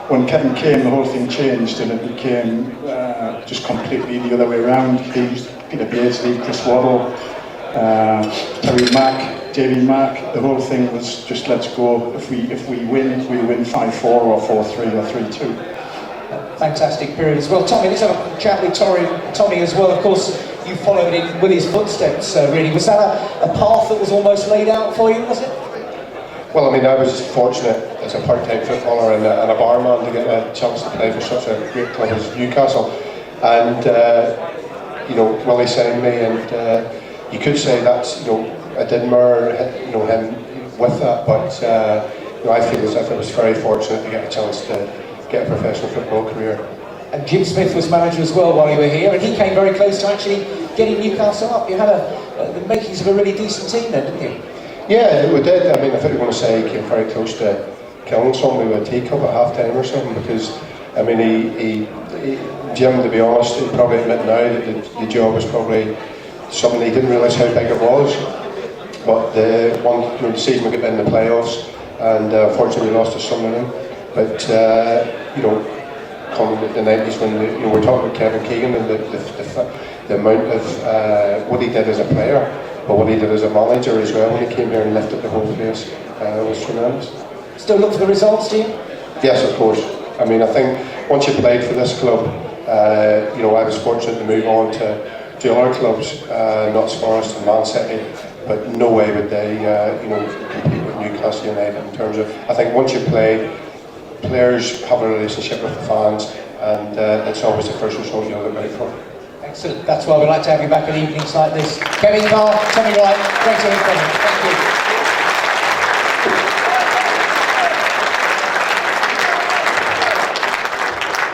When Kevin came, the whole thing changed, and it became just completely the other way around. He used Peter Beardsley, Chris Waddle, Terry Mack, Davy Mack. The whole thing was just let's go. If we win, we win 5-4 or 4-3 or 3-2. Fantastic period as well. Tommy, let's have a chat with Tommy as well. Of course, you followed in Willie's footsteps, really. Was that a path that was almost laid out for you, was it? Well, I mean, I was fortunate as a part-time footballer and a barman to get a chance to play for such a great club as Newcastle. And, Willie signed me, and you could say that's, I did mirror, him with that, but, I feel as if I was very fortunate to get a chance to get a professional football career. And Jim Smith was manager as well while you were here, and he came very close to actually getting Newcastle up. You had the makings of a really decent team then, didn't you? Yeah, we did. I mean, I think we want to say he came very close to killing somebody with a teacup at half-time or something, because, I mean, he Jim, to be honest, he'd probably admit now that the job was probably something he didn't realise how big it was. But the season we got in the playoffs, and unfortunately we lost to Sunderland. But, coming in the 90s when we're talking about Kevin Keegan and the amount of what he did as a player, but what he did as a manager as well when he came here and lifted the whole place was tremendous. Still look for the results, do you? Yes, of course. I mean, I think once you played for this club, I was fortunate to move on to other clubs, Notts Forest and Man City, but no way would they, compete with Newcastle United in terms of, I think once you play, players have a relationship with the fans, and it's always the first result you look out for. Excellent. That's why we like to have you back at evenings like this. Kevin Carr, Tommy Wright, great to hear from you. Thank you.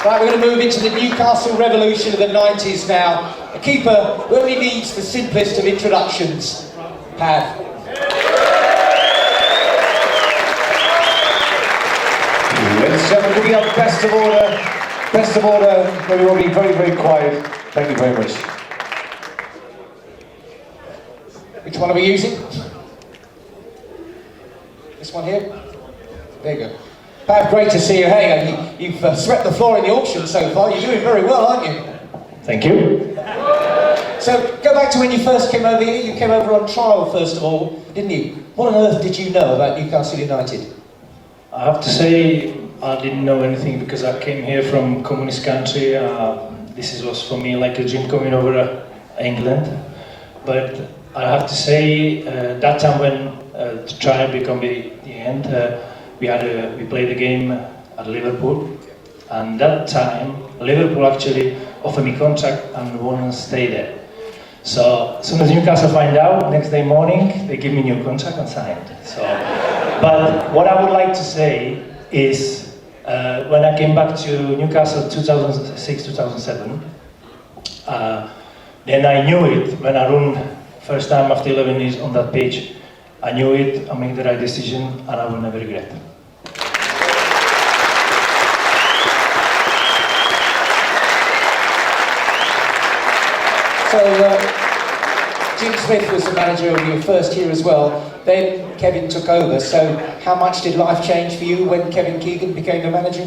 Right, we're going to move into the Newcastle revolution of the 90s now. A keeper who only needs the simplest of introductions. Pav. keeping up best of order. Best of order, where we will be very, very quiet. Thank you very much. Which one are we using? This one here? There you go. Pav, great to see you. Hey, you've swept the floor in the auction so far. You're doing very well, aren't you? Thank you. So, go back to when you first came over here. You came over on trial, first of all, didn't you? What on earth did you know about Newcastle United? I have to say, I didn't know anything because I came here from communist country. This was for me like a dream coming over England. But I have to say, that time when the trial became the end, we played the game at Liverpool, and that time Liverpool actually offered me contract and won't stay there. So as soon as Newcastle find out, next day morning they give me new contract and signed. So, but what I would like to say is, when I came back to Newcastle 2006-2007, then I knew it when I run first time after 11 years on that pitch. I knew it, I made the right decision, and I will never regret. So, Jim Smith was the manager of your first year as well. Then Kevin took over. So, how much did life change for you when Kevin Keegan became the manager?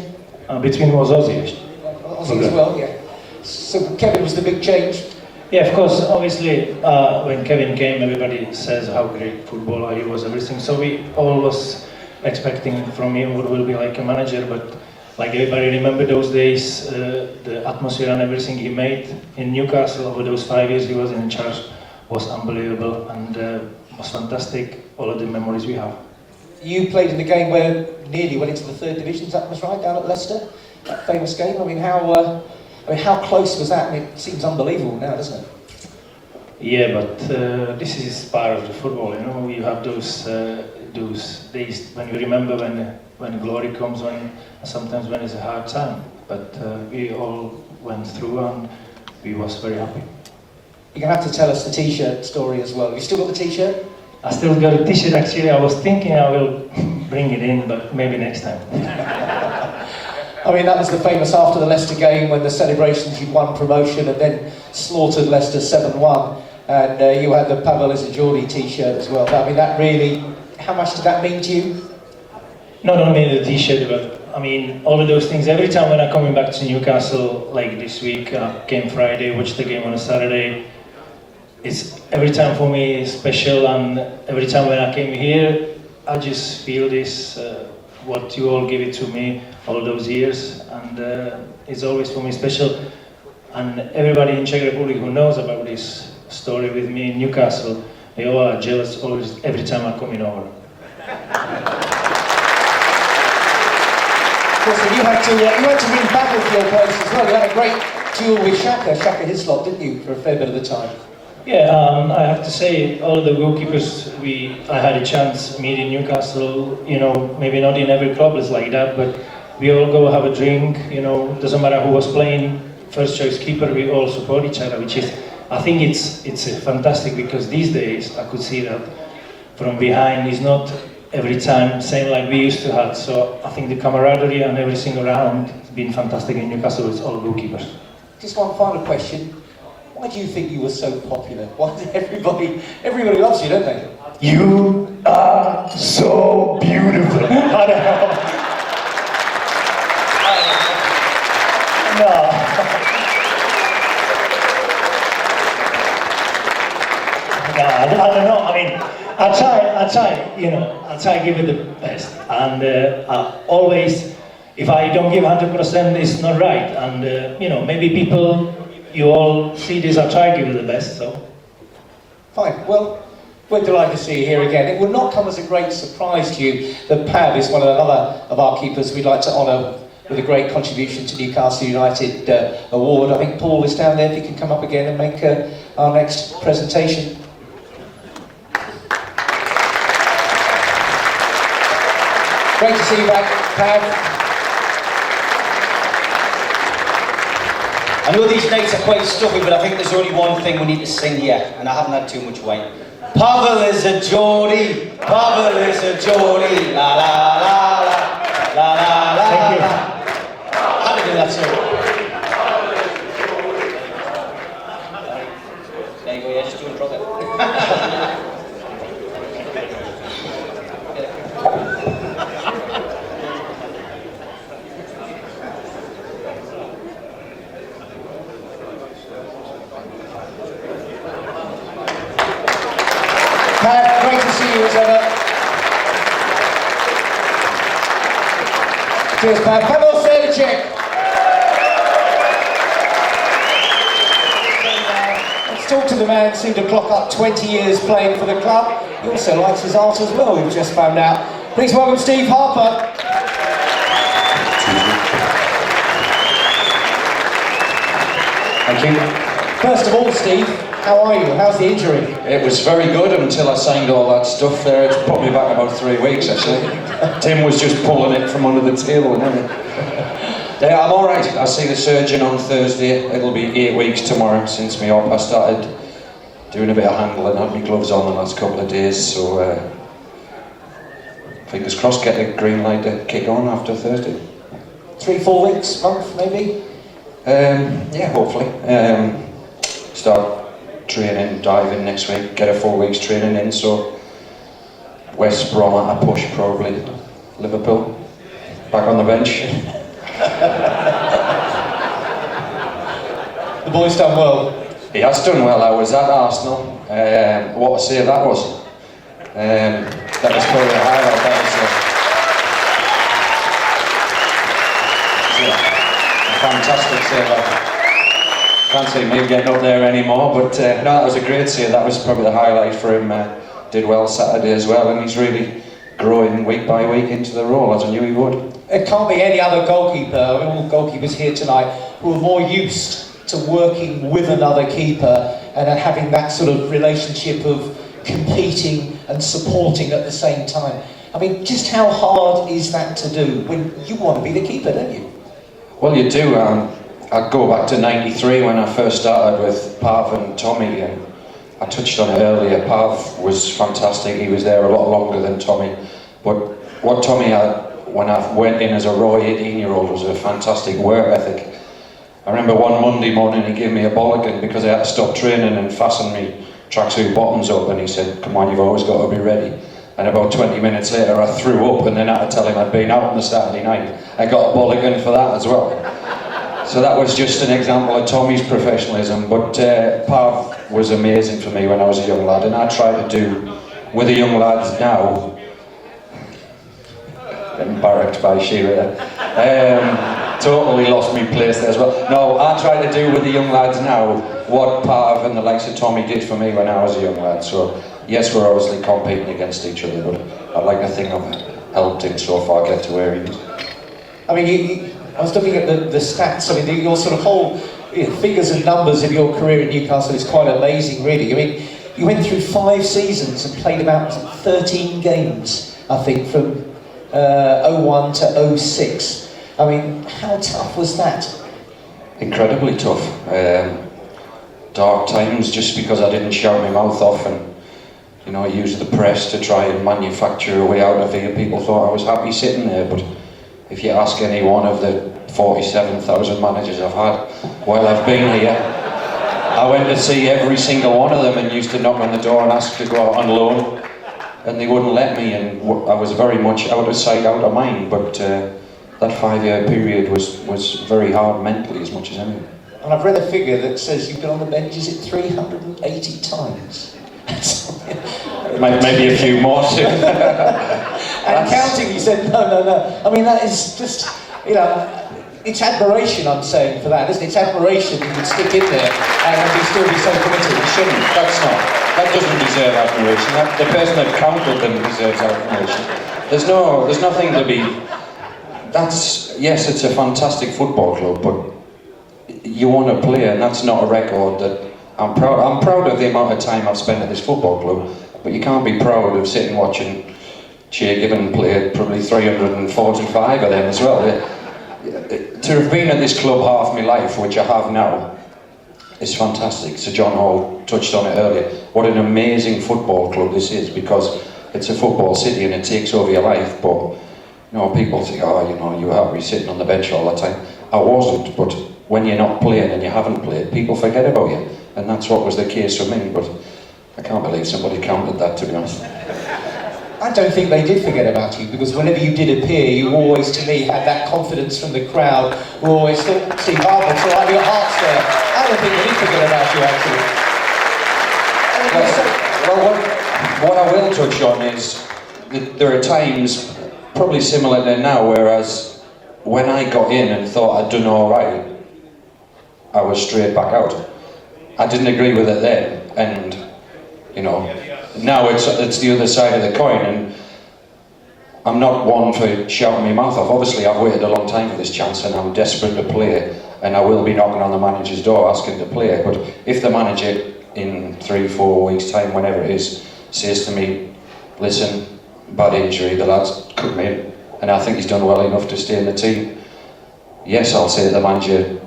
Between was Ozzy. Ozzy as well, yeah. So, Kevin was the big change. Yeah, of course, obviously, when Kevin came, everybody says how great footballer he was, everything. So we all was expecting from him what will be like a manager, but like everybody remember those days, the atmosphere and everything he made in Newcastle over those 5 years he was in charge was unbelievable and was fantastic, all of the memories we have. You played in the game where nearly went into the third division, is that was right, down at Leicester? That famous game, I mean, how close was that? I mean, it seems unbelievable now, doesn't it? Yeah, but this is part of the football, you know. You have those days when you remember when glory comes, when sometimes when it's a hard time. But we all went through and we was very happy. You're gonna have to tell us the T-shirt story as well. Have you still got the T-shirt? I still got a T-shirt. Actually, I was thinking I will bring it in, but maybe next time. I mean, that was the famous after the Leicester game when the celebrations you'd won promotion and then slaughtered Leicester 7-1, and you had the Pavel is a Geordie T-shirt as well. I mean, that really, how much did that mean to you? Not only the T-shirt, but I mean, all of those things. Every time when I'm coming back to Newcastle, like this week, came Friday, watched the game on a Saturday. It's every time for me special, and every time when I came here, I just feel this, what you all give it to me all those years, and it's always for me special. And everybody in Czech Republic who knows about this story with me in Newcastle, they all are jealous always every time I'm coming over. So you had to win battle for your place as well. You had a great duel with Shaka Hislop, didn't you, for a fair bit of the time? Yeah, I have to say, all the goalkeepers I had a chance meeting Newcastle. You know, maybe not in every club is like that, but we all go have a drink. You know, doesn't matter who was playing first choice keeper. We all support each other, which is, I think it's fantastic because these days I could see that from behind is not every time same like we used to have. So I think the camaraderie and everything around has been fantastic in Newcastle with all goalkeepers. Just one final question. Why do you think you were so popular? Why did everybody loves you, don't they? You are so beautiful. I don't know. No. No, I don't know. I mean, I try, you know, I try to give it the best. And always, if I don't give 100%, it's not right. And, you know, maybe people, you all see this, I try to give it the best, so. Fine, well, we're delighted to see you here again. It will not come as a great surprise to you that Pav is one of another of our keepers we'd like to honour with a great contribution to Newcastle United award. I think Paul is down there, if you can come up again and make our next presentation. Great to see you back, Pav. I know these nights are quite stuffy, but I think there's only one thing we need to sing here, and I haven't had too much wine. Pavel is a Geordie, Pavel is a Geordie, la la la la, la la la la. That's it. There you go, yeah, just do it properly. Pat, great to see you as ever. Cheers, Pat. Pavel Sedicek. Let's talk to the man who seemed to clock up 20 years playing for the club. He also likes his art as well, we've just found out. Please welcome Steve Harper. Thank you. First of all, Steve, how are you? How's the injury? It was very good until I signed all that stuff there. It's put me back about 3 weeks actually. Tim was just pulling it from under the table and everything. Yeah, I'm alright. I see the surgeon on Thursday. It'll be 8 weeks tomorrow since my op. I started doing a bit of handling, had my gloves on the last couple of days, so fingers crossed, get the green light to kick on after Thursday. 3-4 weeks, month maybe? Yeah, hopefully. Start training, diving next week, get a 4 weeks training in, so West Brom at a push probably, Liverpool, back on the bench. The boy's done well. He has done well. I was at Arsenal, what a save that was. That was probably a highlight, that was a fantastic save. Can't see me getting up there anymore, but no, that was a great save. That was probably the highlight for him. Did well Saturday as well, and he's really growing week by week into the role, as I knew he would. There can't be any other goalkeeper, all goalkeepers here tonight, who are more used to working with another keeper and having that sort of relationship of competing and supporting at the same time. I mean, just how hard is that to do when you want to be the keeper, don't you? Well, you do. I go back to '93 when I first started with Pav and Tommy, and I touched on it earlier. Pav was fantastic. He was there a lot longer than Tommy, but what Tommy had when I went in as a raw 18-year-old was a fantastic work ethic. I remember one Monday morning he gave me a bollocking because I had to stop training and fasten me tracksuit bottoms up, and he said, "Come on, you've always got to be ready." And about 20 minutes later I threw up, and then I had to tell him I'd been out on the Saturday night. I got a bollocking for that as well. So that was just an example of Tommy's professionalism, but Pav was amazing for me when I was a young lad, and I try to do with the young lads now. Getting barracked by Shearer there. Totally lost me place there as well. No, I try to do with the young lads now what Pav and the likes of Tommy did for me when I was a young lad. So yes, we're obviously competing against each other, but I like to think I've helped him so far get to where he is. I mean, I was looking at the stats. I mean, your sort of whole figures and numbers of your career at Newcastle is quite amazing, really. I mean, you went through 5 seasons and played about 13 games, I think, from 01 to 06. I mean, how tough was that? Incredibly tough. Dark times, just because I didn't shout my mouth off and, you know, use the press to try and manufacture a way out of it. People thought I was happy sitting there, but if you ask any one of the 47,000 managers I've had while I've been here, I went to see every single one of them and used to knock on the door and ask to go out on loan, and they wouldn't let me, and I was very much out of sight, out of mind, but that 5-year period was very hard mentally as much as anything. And I've read a figure that says you've been on the bench, is it 380 times? Maybe a few more too. And counting, you said, no. I mean, that is just, you know, it's admiration, I'm saying, for that, isn't it? It's admiration you could stick in there and you still be so committed. You shouldn't, that's not. That doesn't deserve admiration. The person that counted them deserves admiration. There's nothing to be... Yes, it's a fantastic football club, but you want to play, and that's not a record that I'm proud of the amount of time I've spent at this football club, but you can't be proud of sitting watching Che Given play probably 345 of them as well. To have been at this club half my life, which I have now, is fantastic. So John Hall touched on it earlier. What an amazing football club this is, because it's a football city and it takes over your life, but You know, people think, oh, you know, you have been sitting on the bench all the time. I wasn't, but when you're not playing and you haven't played, people forget about you. And that's what was the case for me, but I can't believe somebody counted that, to be honest. I don't think they did forget about you, because whenever you did appear, you always, to me, had that confidence from the crowd, who always thought, see, Harper, so I have your hearts there. I don't think they did forget about you, actually. Well, what I will touch on is that there are times, probably similar to now, whereas when I got in and thought I'd done all right, I was straight back out. I didn't agree with it then, and, you know, now it's the other side of the coin, and I'm not one for shouting my mouth off. Obviously, I've waited a long time for this chance, and I'm desperate to play, and I will be knocking on the manager's door asking to play. But if the manager in 3-4 weeks' time, whenever it is, says to me, listen, bad injury, the lad's come in, and I think he's done well enough to stay in the team, yes, I'll say to the manager,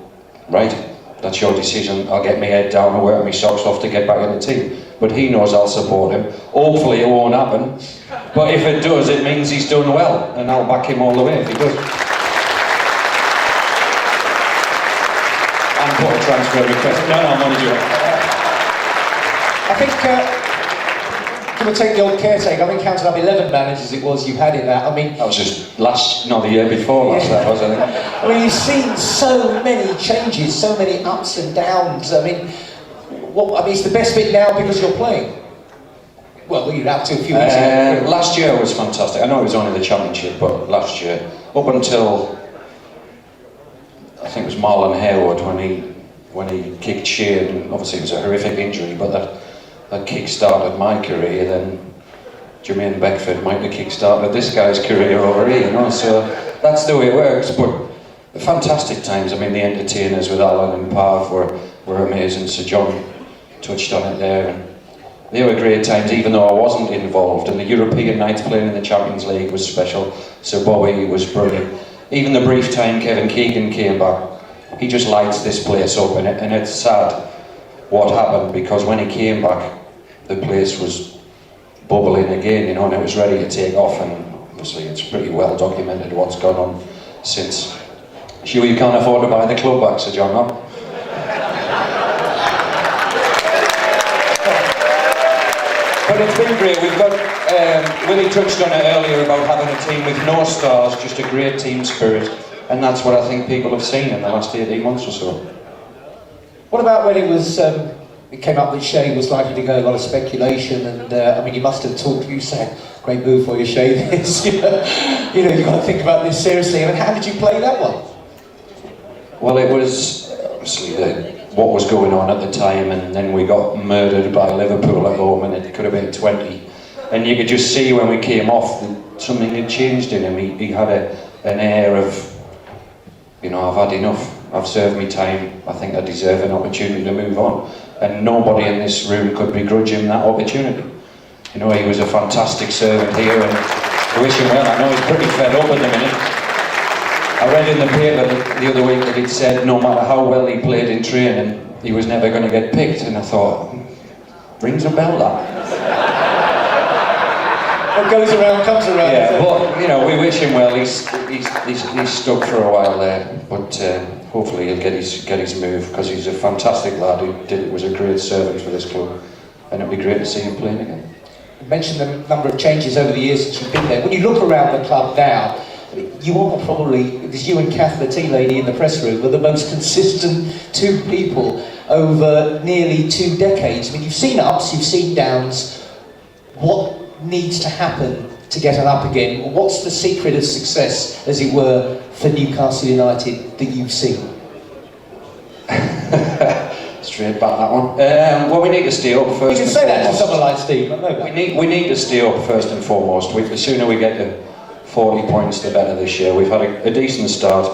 right, that's your decision, I'll get my head down and work my socks off to get back in the team. But he knows I'll support him. Hopefully it won't happen, but if it does, it means he's done well, and I'll back him all the way if he does. And put a transfer request. No, I'm only joking. I think, give or take the old caretaker, I think counted up 11 managers it was you had in that. I mean, that was just the year before last, that was, I think. I mean, you've seen so many changes, so many ups and downs. I mean, it's the best bit now because you're playing. Well, you're out to a few weeks ago. Last year was fantastic. I know it was only the championship, but last year, up until I think it was Marlon Harewood when he kicked Shane, and obviously it was a horrific injury, but that kick-started my career. Then Jermaine Beckford might have kick-started this guy's career over here, you know. So that's the way it works. But fantastic times. I mean, the entertainers with Alan and Pav were amazing. Sir John touched on it there, and they were great times, even though I wasn't involved. And the European nights playing in the Champions League was special. Sir Bobby was brilliant. Even the brief time Kevin Keegan came back, he just lights this place up, and it's sad what happened, because when he came back, the place was bubbling again, you know, and it was ready to take off. And obviously it's pretty well documented what's gone on since. Sure, you can't afford to buy the club back, Sir John, no? But it's been great. We've got, Willie touched on it earlier about having a team with no stars, just a great team spirit, and that's what I think people have seen in the last 18 months or so. What about when it came up that Shea was likely to go, a lot of speculation, and I mean, you must have talked, you said, great move for you, Shea, this, you know, you've got to think about this seriously. I mean, how did you play that one? Well, it was obviously what was going on at the time, and then we got murdered by Liverpool at home, and it could have been 20. And you could just see when we came off that something had changed in him. He had an air of, you know, I've had enough. I've served my time. I think I deserve an opportunity to move on. And nobody in this room could begrudge him that opportunity. You know, he was a fantastic servant here, and I wish him well. I know he's pretty fed up at the minute. I read in the paper the other week that it said no matter how well he played in training, he was never going to get picked, and I thought, rings a bell, that. What goes around comes around. Yeah, but you know, we wish him well. He's stuck for a while there, but hopefully he'll get his move, because he's a fantastic lad who was a great servant for this club, and it'd be great to see him playing again. You mentioned the number of changes over the years since you've been there. When you look around the club now, you are probably, because you and Kath, the tea lady in the press room, were the most consistent two people over nearly 2 decades. I mean, you've seen ups, you've seen downs. What needs to happen to get an up again? What's the secret of success, as it were, for Newcastle United that you've seen? Straight back that one. Well, we need to stay up first. You can say that to someone like Steve. I know that. We need to stay up first and foremost. The sooner we get to 40 points, the better this year. We've had a decent start.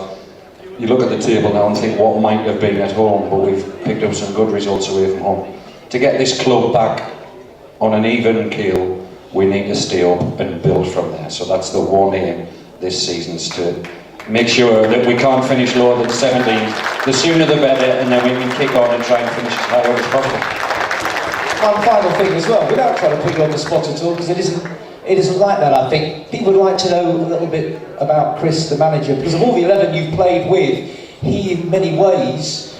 You look at the table now and think what might have been at home, but we've picked up some good results away from home. To get this club back on an even keel, we need to stay up and build from there. So that's the one aim this season, is to make sure that we can't finish lower than 17th. The sooner the better, and then we can kick on and try and finish as high as possible. One final thing as well, without trying to put you on the spot at all, because it It isn't like that, I think. People would like to know a little bit about Chris, the manager, because of all the 11 you've played with, he, in many ways,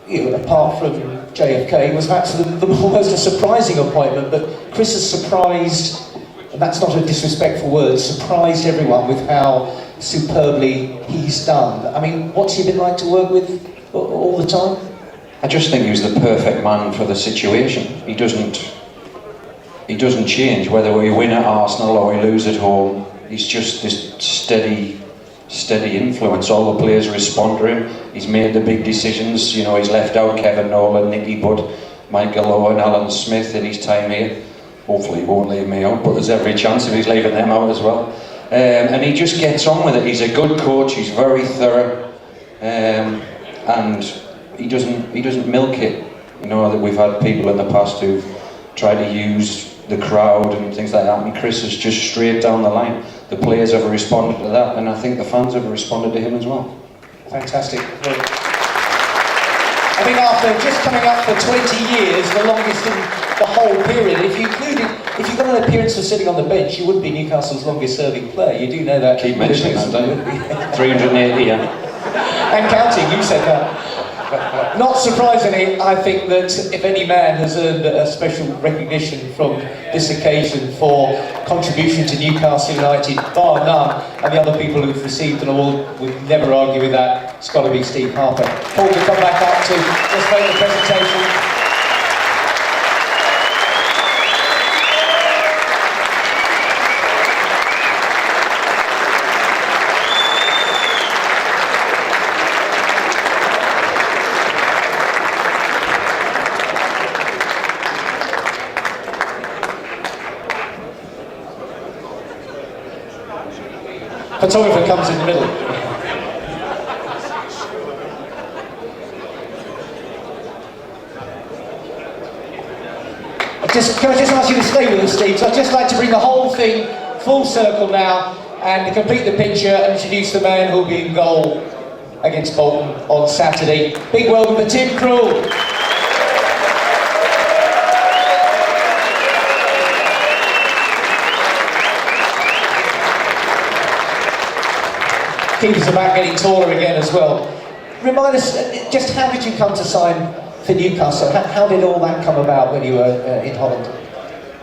you know, apart from JFK, was perhaps almost a surprising appointment, but Chris has surprised, and that's not a disrespectful word, surprised everyone with how superbly he's done. I mean, what's he been like to work with all the time? I just think he was the perfect man for the situation. He doesn't change whether we win at Arsenal or we lose at home. He's just this steady influence. All the players respond to him. He's made the big decisions. You know, he's left out Kevin Nolan, Nicky Butt, Michael Owen, Alan Smith in his time here. Hopefully he won't leave me out, but there's every chance if he's leaving them out as well. And he just gets on with it. He's a good coach. He's very thorough, and he doesn't milk it. You know that we've had people in the past who've tried to use the crowd and things like that, and Chris is just straight down the line. The players have responded to that, and I think the fans have responded to him as well. Fantastic. I mean, after just coming up for 20 years, the longest in the whole period, if you got an appearance for sitting on the bench, you wouldn't be Newcastle's longest serving player. You do know that. Keep mentioning that, don't you? 380, yeah. And counting, you said that. Not surprisingly, I think that if any man has earned a special recognition from this occasion for contribution to Newcastle United, bar none, and the other people who've received an award would never argue with that, it's got to be Steve Harper. Paul, to come back up to just make the presentation. Photographer comes in the middle. Can I just ask you to stay with us, Steve? So I'd just like to bring the whole thing full circle now and to complete the picture and introduce the man who'll be in goal against Bolton on Saturday. Big welcome to Tim Krul. Keepers are back getting taller again as well. Remind us, just how did you come to sign for Newcastle? How did all that come about when you were in Holland?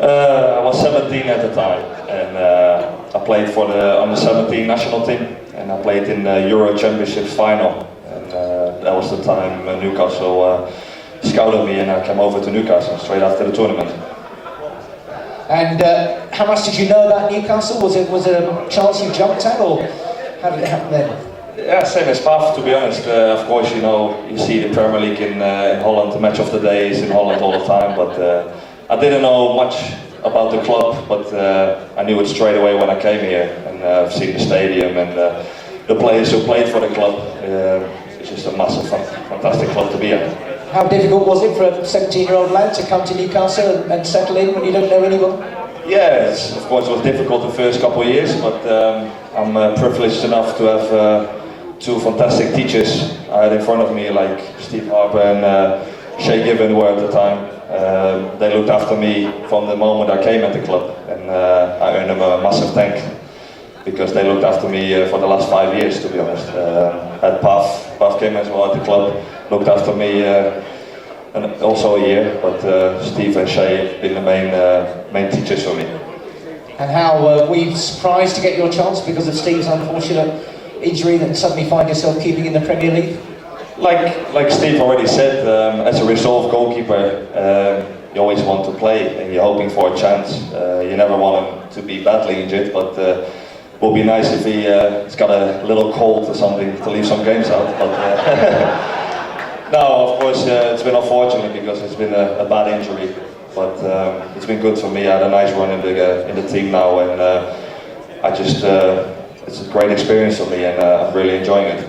I was 17 at the time, and I played for the under-17 national team, and I played in the Euro Championships final. And that was the time Newcastle scouted me, and I came over to Newcastle straight after the tournament. And how much did you know about Newcastle? Was it a chance you jumped at, or how did it happen then? Yeah, same as Paf, to be honest. Of course, you know, you see the Premier League in Holland, the match of the day is in Holland all the time, but I didn't know much about the club, but I knew it straight away when I came here, and I've seen the stadium and the players who played for the club. It's just a massive, fantastic club to be at. How difficult was it for a 17-year-old lad to come to Newcastle and settle in when you don't know anyone? Yeah, of course it was difficult the first couple of years, but I'm privileged enough to have two fantastic teachers I had in front of me, like Steve Harper and Shay Given were at the time. They looked after me from the moment I came at the club, and I earned them a massive thank because they looked after me for the last 5 years, to be honest. At Paf came as well at the club, looked after me and also a year, but Steve and Shay have been the main teachers for me. And how were you surprised to get your chance because of Steve's unfortunate injury that suddenly find yourself keeping in the Premier League? Like Steve already said, as a resolved goalkeeper, you always want to play and you're hoping for a chance. You never want him to be badly injured, but it would be nice if he's got a little cold or something to leave some games out. But no, of course, it's been unfortunate because it's been a bad injury. But it's been good for me. I had a nice run in the team now, and it's a great experience for me, and I'm really enjoying it.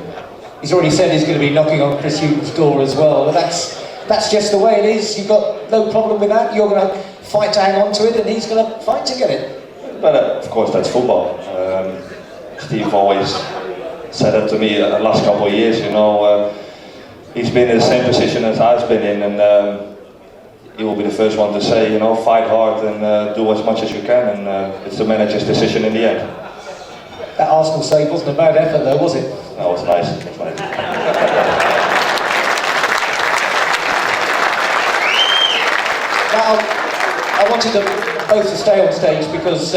He's already said he's going to be knocking on Chris Hughton's door as well, but that's just the way it is. You've got no problem with that. You're going to fight to hang on to it, and he's going to fight to get it. But of course, that's football. Steve always said that to me the last couple of years. You know, he's been in the same position as I've been in, and he will be the first one to say, you know, fight hard and do as much as you can, and it's the manager's decision in the end. That Arsenal save wasn't a bad effort though, was it? That was nice. It was nice. Now, I wanted them both to stay on stage because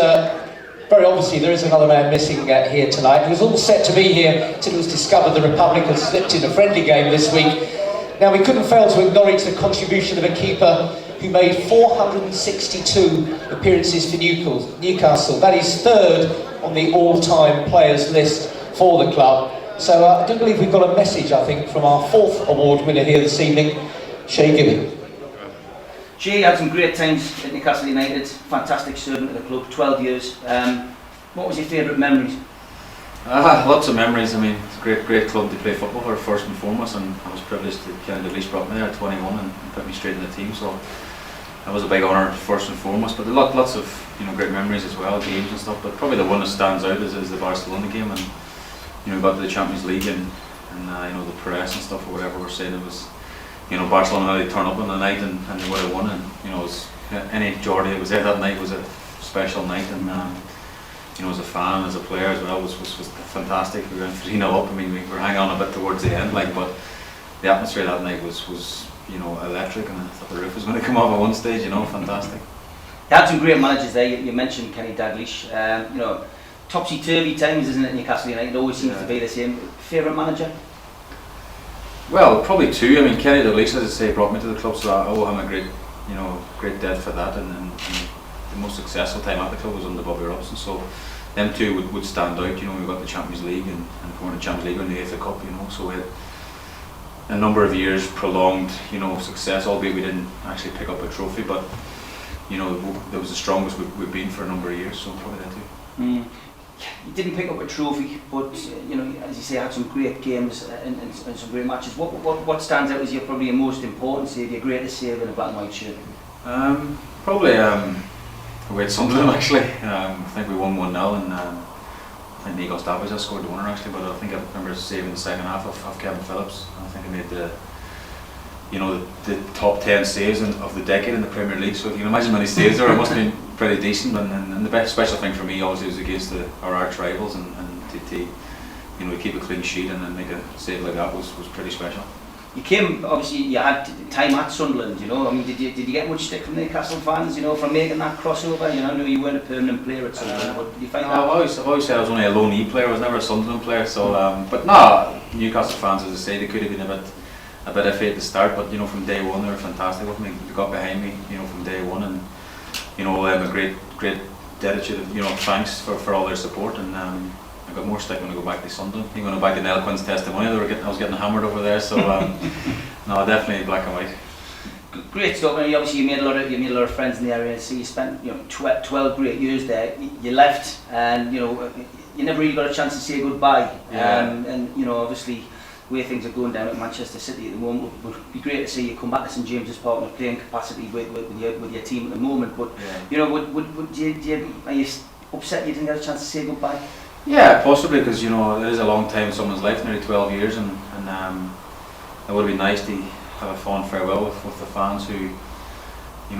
very obviously there is another man missing here tonight. He was all set to be here until it was discovered the Republic had slipped in a friendly game this week. Now, we couldn't fail to acknowledge the contribution of a keeper who made 462 appearances for Newcastle. That is third on the all-time players list for the club. So I do believe we've got a message, I think, from our fourth award winner here this evening, Shay Gibbon. Shay had some great times at Newcastle United, fantastic servant at the club, 12 years. What was your favourite memories? Lots of memories. I mean, it's a great club to play football for, first and foremost, and I was privileged to Kenny Dalglish brought me there at 21 and put me straight in the team, so that was a big honour first and foremost. But lots of great memories as well, games and stuff. But probably the one that stands out is the Barcelona game, and we got to the Champions League and the press and stuff or whatever were saying it was Barcelona they turn up on the night and they would have won, and it was any Geordie that was there that night was a special night, and as a fan, as a player as well, was fantastic. We went 3-0 up. I mean, we were hanging on a bit towards the end, but the atmosphere that night was electric, and I thought the roof was going to come off at one stage. Fantastic. You had some great managers there. You mentioned Kenny Dalglish. Topsy-turvy times, isn't it? Newcastle United always seems to be the same. Favourite manager? Well, probably two. I mean, Kenny Dalglish, as I say, brought me to the club, so I owe him a great debt for that. And the most successful time at the club was under Bobby Robson. So them two would stand out. We got the Champions League and won the Champions League and the FA Cup. So we had a number of years prolonged, success. Albeit we didn't actually pick up a trophy, but that was the strongest we've been for a number of years. So probably that too. You didn't pick up a trophy, but as you say, had some great games and some great matches. What stands out as your most important save, your greatest save in a black and white shirt? Probably away at Sunderland actually. I think we won 1-0, and I think Nico Stabis scored the winner actually. But I think I remember saving the second half of Kevin Phillips. I think I made the top 10 saves of the decade in the Premier League. So if you can imagine how many saves there, it must have been pretty decent. And the best special thing for me obviously was against our arch rivals, and to keep a clean sheet and then make a save like that was pretty special. You came, obviously, you had time at Sunderland. I mean, did you get much stick from the Newcastle fans? From making that crossover. I know you weren't a permanent player at Sunderland, but did you find that? I've always said I was only a loanee player. I was never a Sunderland player. So, but no, Newcastle fans, as I say, they could have been a bit iffy at the start, but from day one they were fantastic with me. They got behind me, from day one, and a great gratitude, thanks for all their support. And I got more stick when I go back to Sunderland. When I go back to Nell Quinn's testimony, I was getting hammered over there. So no, definitely black and white. Great stuff. Obviously, you made a lot of friends in the area. So you spent 12 great years there. You left, and you never really got a chance to say goodbye. Yeah. And obviously, where things are going down at Manchester City at the moment, it would be great to see you come back to St James's Park in a playing capacity with your team at the moment. But are you upset you didn't get a chance to say goodbye? Yeah, possibly, because it is a long time in someone's life, nearly 12 years, and it would have been nice to have a fond farewell with the fans who,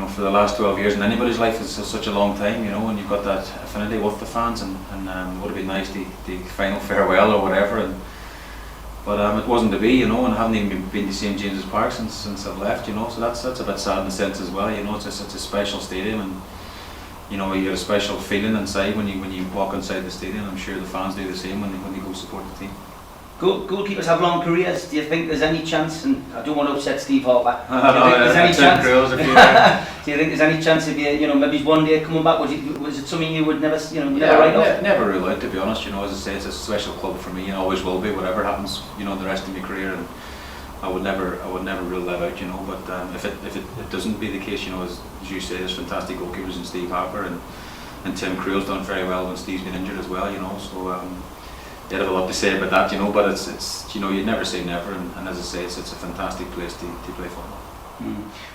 for the last 12 years in anybody's life is such a long time, and you've got that affinity with the fans, and it would have been nice to final farewell or whatever. But it wasn't to be, and I haven't even been to St James's Park since I've left, so that's a bit sad in a sense as well. It's a special stadium, and you get a special feeling inside when you walk inside the stadium. I'm sure the fans do the same when they go support the team. Goalkeepers have long careers. Do you think there's any chance, and I don't want to upset Steve Harper, do you think there's any chance of you maybe one day coming back? Was it something you would never write off? Never rule out, to be honest. As I say, it's a special club for me, and always will be, whatever happens, the rest of my career, and I would never rule that out, But if it doesn't be the case, as you say, there's fantastic goalkeepers in Steve Harper, and Tim Krul's done very well when Steve's been injured as well, So I'd have a lot to say about that, But it's you'd never say never, and as I say, it's a fantastic place to play football.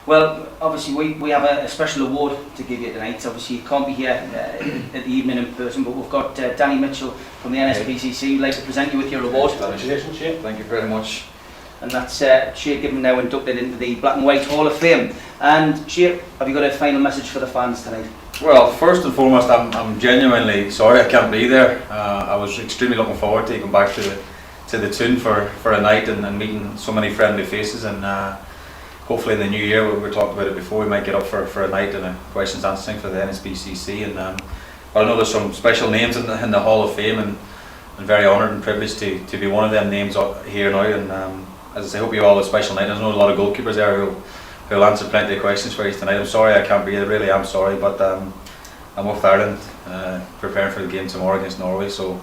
Well, obviously we have a special award to give you tonight. Obviously you can't be here at the evening in person, but we've got Danny Mitchell from the NSPCC who'd like to present you with your award. Congratulations, Thank you very much. and that's Shea Given now inducted into the Black and White Hall of Fame. And Shea, have you got a final message for the fans tonight? Well, first and foremost, I'm genuinely sorry I can't be there. I was extremely looking forward to going back to the tune for a night and meeting so many friendly faces, and hopefully in the new year, we talked about it before, we might get up for a night and a questions answering for the NSBCC. And but I know there's some special names in the Hall of Fame, and I'm very honoured and privileged to be one of them names here now. And as I say, hope you all have a special night. There's a lot of goalkeepers there who'll answer plenty of questions for you tonight. I'm sorry I can't be there, really am sorry, but I'm off to Ireland preparing for the game tomorrow against Norway. So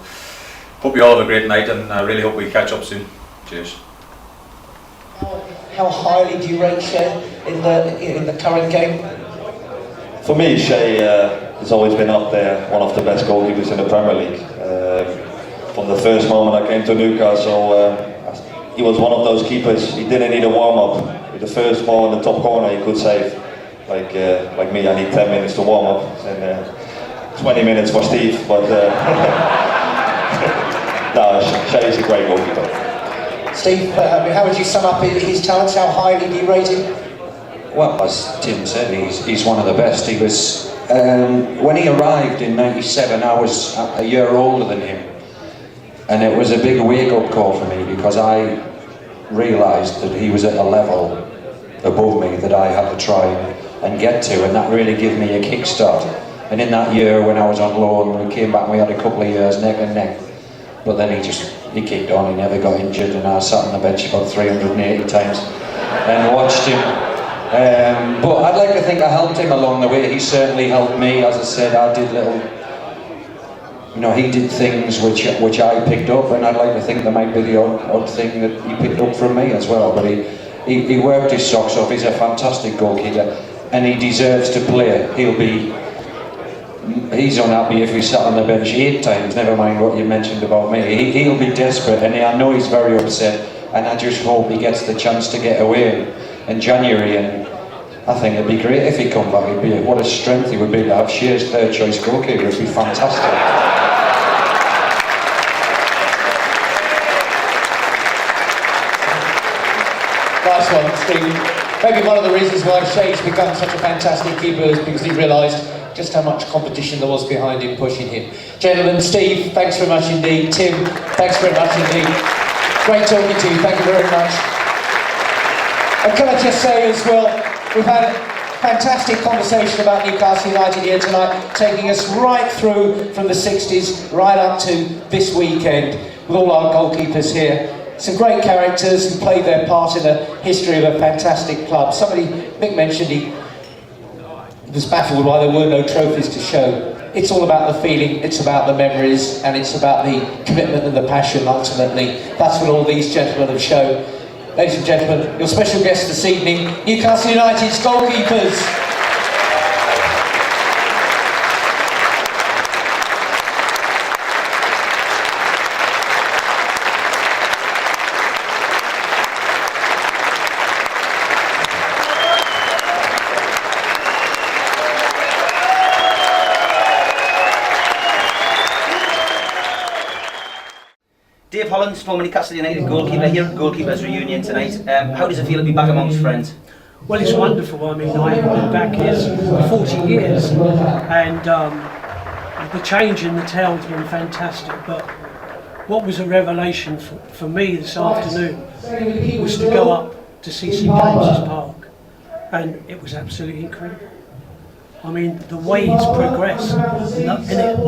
hope you all have a great night, and I really hope we catch up soon. Cheers. How highly do you rate Shea in the current game? For me, Shea has always been up there, one of the best goalkeepers in the Premier League. From the first moment I came to Newcastle, he was one of those keepers. He didn't need a warm-up. With the first ball in the top corner, he could save. Like me, I need 10 minutes to warm up, and 20 minutes for Steve. But no, Shea is a great goalkeeper. Steve, how would you sum up his talents? How highly do you rate him? Well, as Tim said, he's one of the best. He was, when he arrived in '97, I was a year older than him. And it was a big wake-up call for me, because I realised that he was at a level above me that I had to try and get to, and that really gave me a kickstart. And in that year when I was on loan, we came back and we had a couple of years neck and neck. But then he kicked on, he never got injured, and I sat on the bench about 380 times and watched him. But I'd like to think I helped him along the way. He certainly helped me. As I said, I did he did things which I picked up, and I'd like to think there might be the odd thing that he picked up from me as well. But he worked his socks off. He's a fantastic goalkeeper, and he deserves to play. He's unhappy if he sat on the bench 8 times, never mind what you mentioned about me. He'll be desperate, and I know he's very upset, and I just hope he gets the chance to get away in January. And I think it'd be great if he come back. What a strength he would be to have Shea's third choice goalkeeper. It'd be fantastic. Nice one, Steve. Maybe one of the reasons why Shea's become such a fantastic keeper is because he realised just how much competition there was behind him, pushing him. Gentlemen, Steve, thanks very much indeed. Tim, thanks very much indeed. Great talking to you, thank you very much. And can I just say as well, we've had a fantastic conversation about Newcastle United here tonight, taking us right through from the 60s, right up to this weekend, with all our goalkeepers here. Some great characters who played their part in the history of a fantastic club. Mick mentioned he was baffled why there were no trophies to show. It's all about the feeling, it's about the memories, and it's about the commitment and the passion ultimately. That's what all these gentlemen have shown. Ladies and gentlemen, your special guest this evening, Newcastle United's goalkeepers. Dave Holland's former Newcastle United goalkeeper here at Goalkeepers reunion tonight. How does it feel to be back amongst friends? Well, it's wonderful. I mean, I haven't been back here 40 years, and the change in the town's been fantastic. But what was a revelation for me this afternoon was to go up to see St James's Park, and it was absolutely incredible. I mean, the way it's progressed, and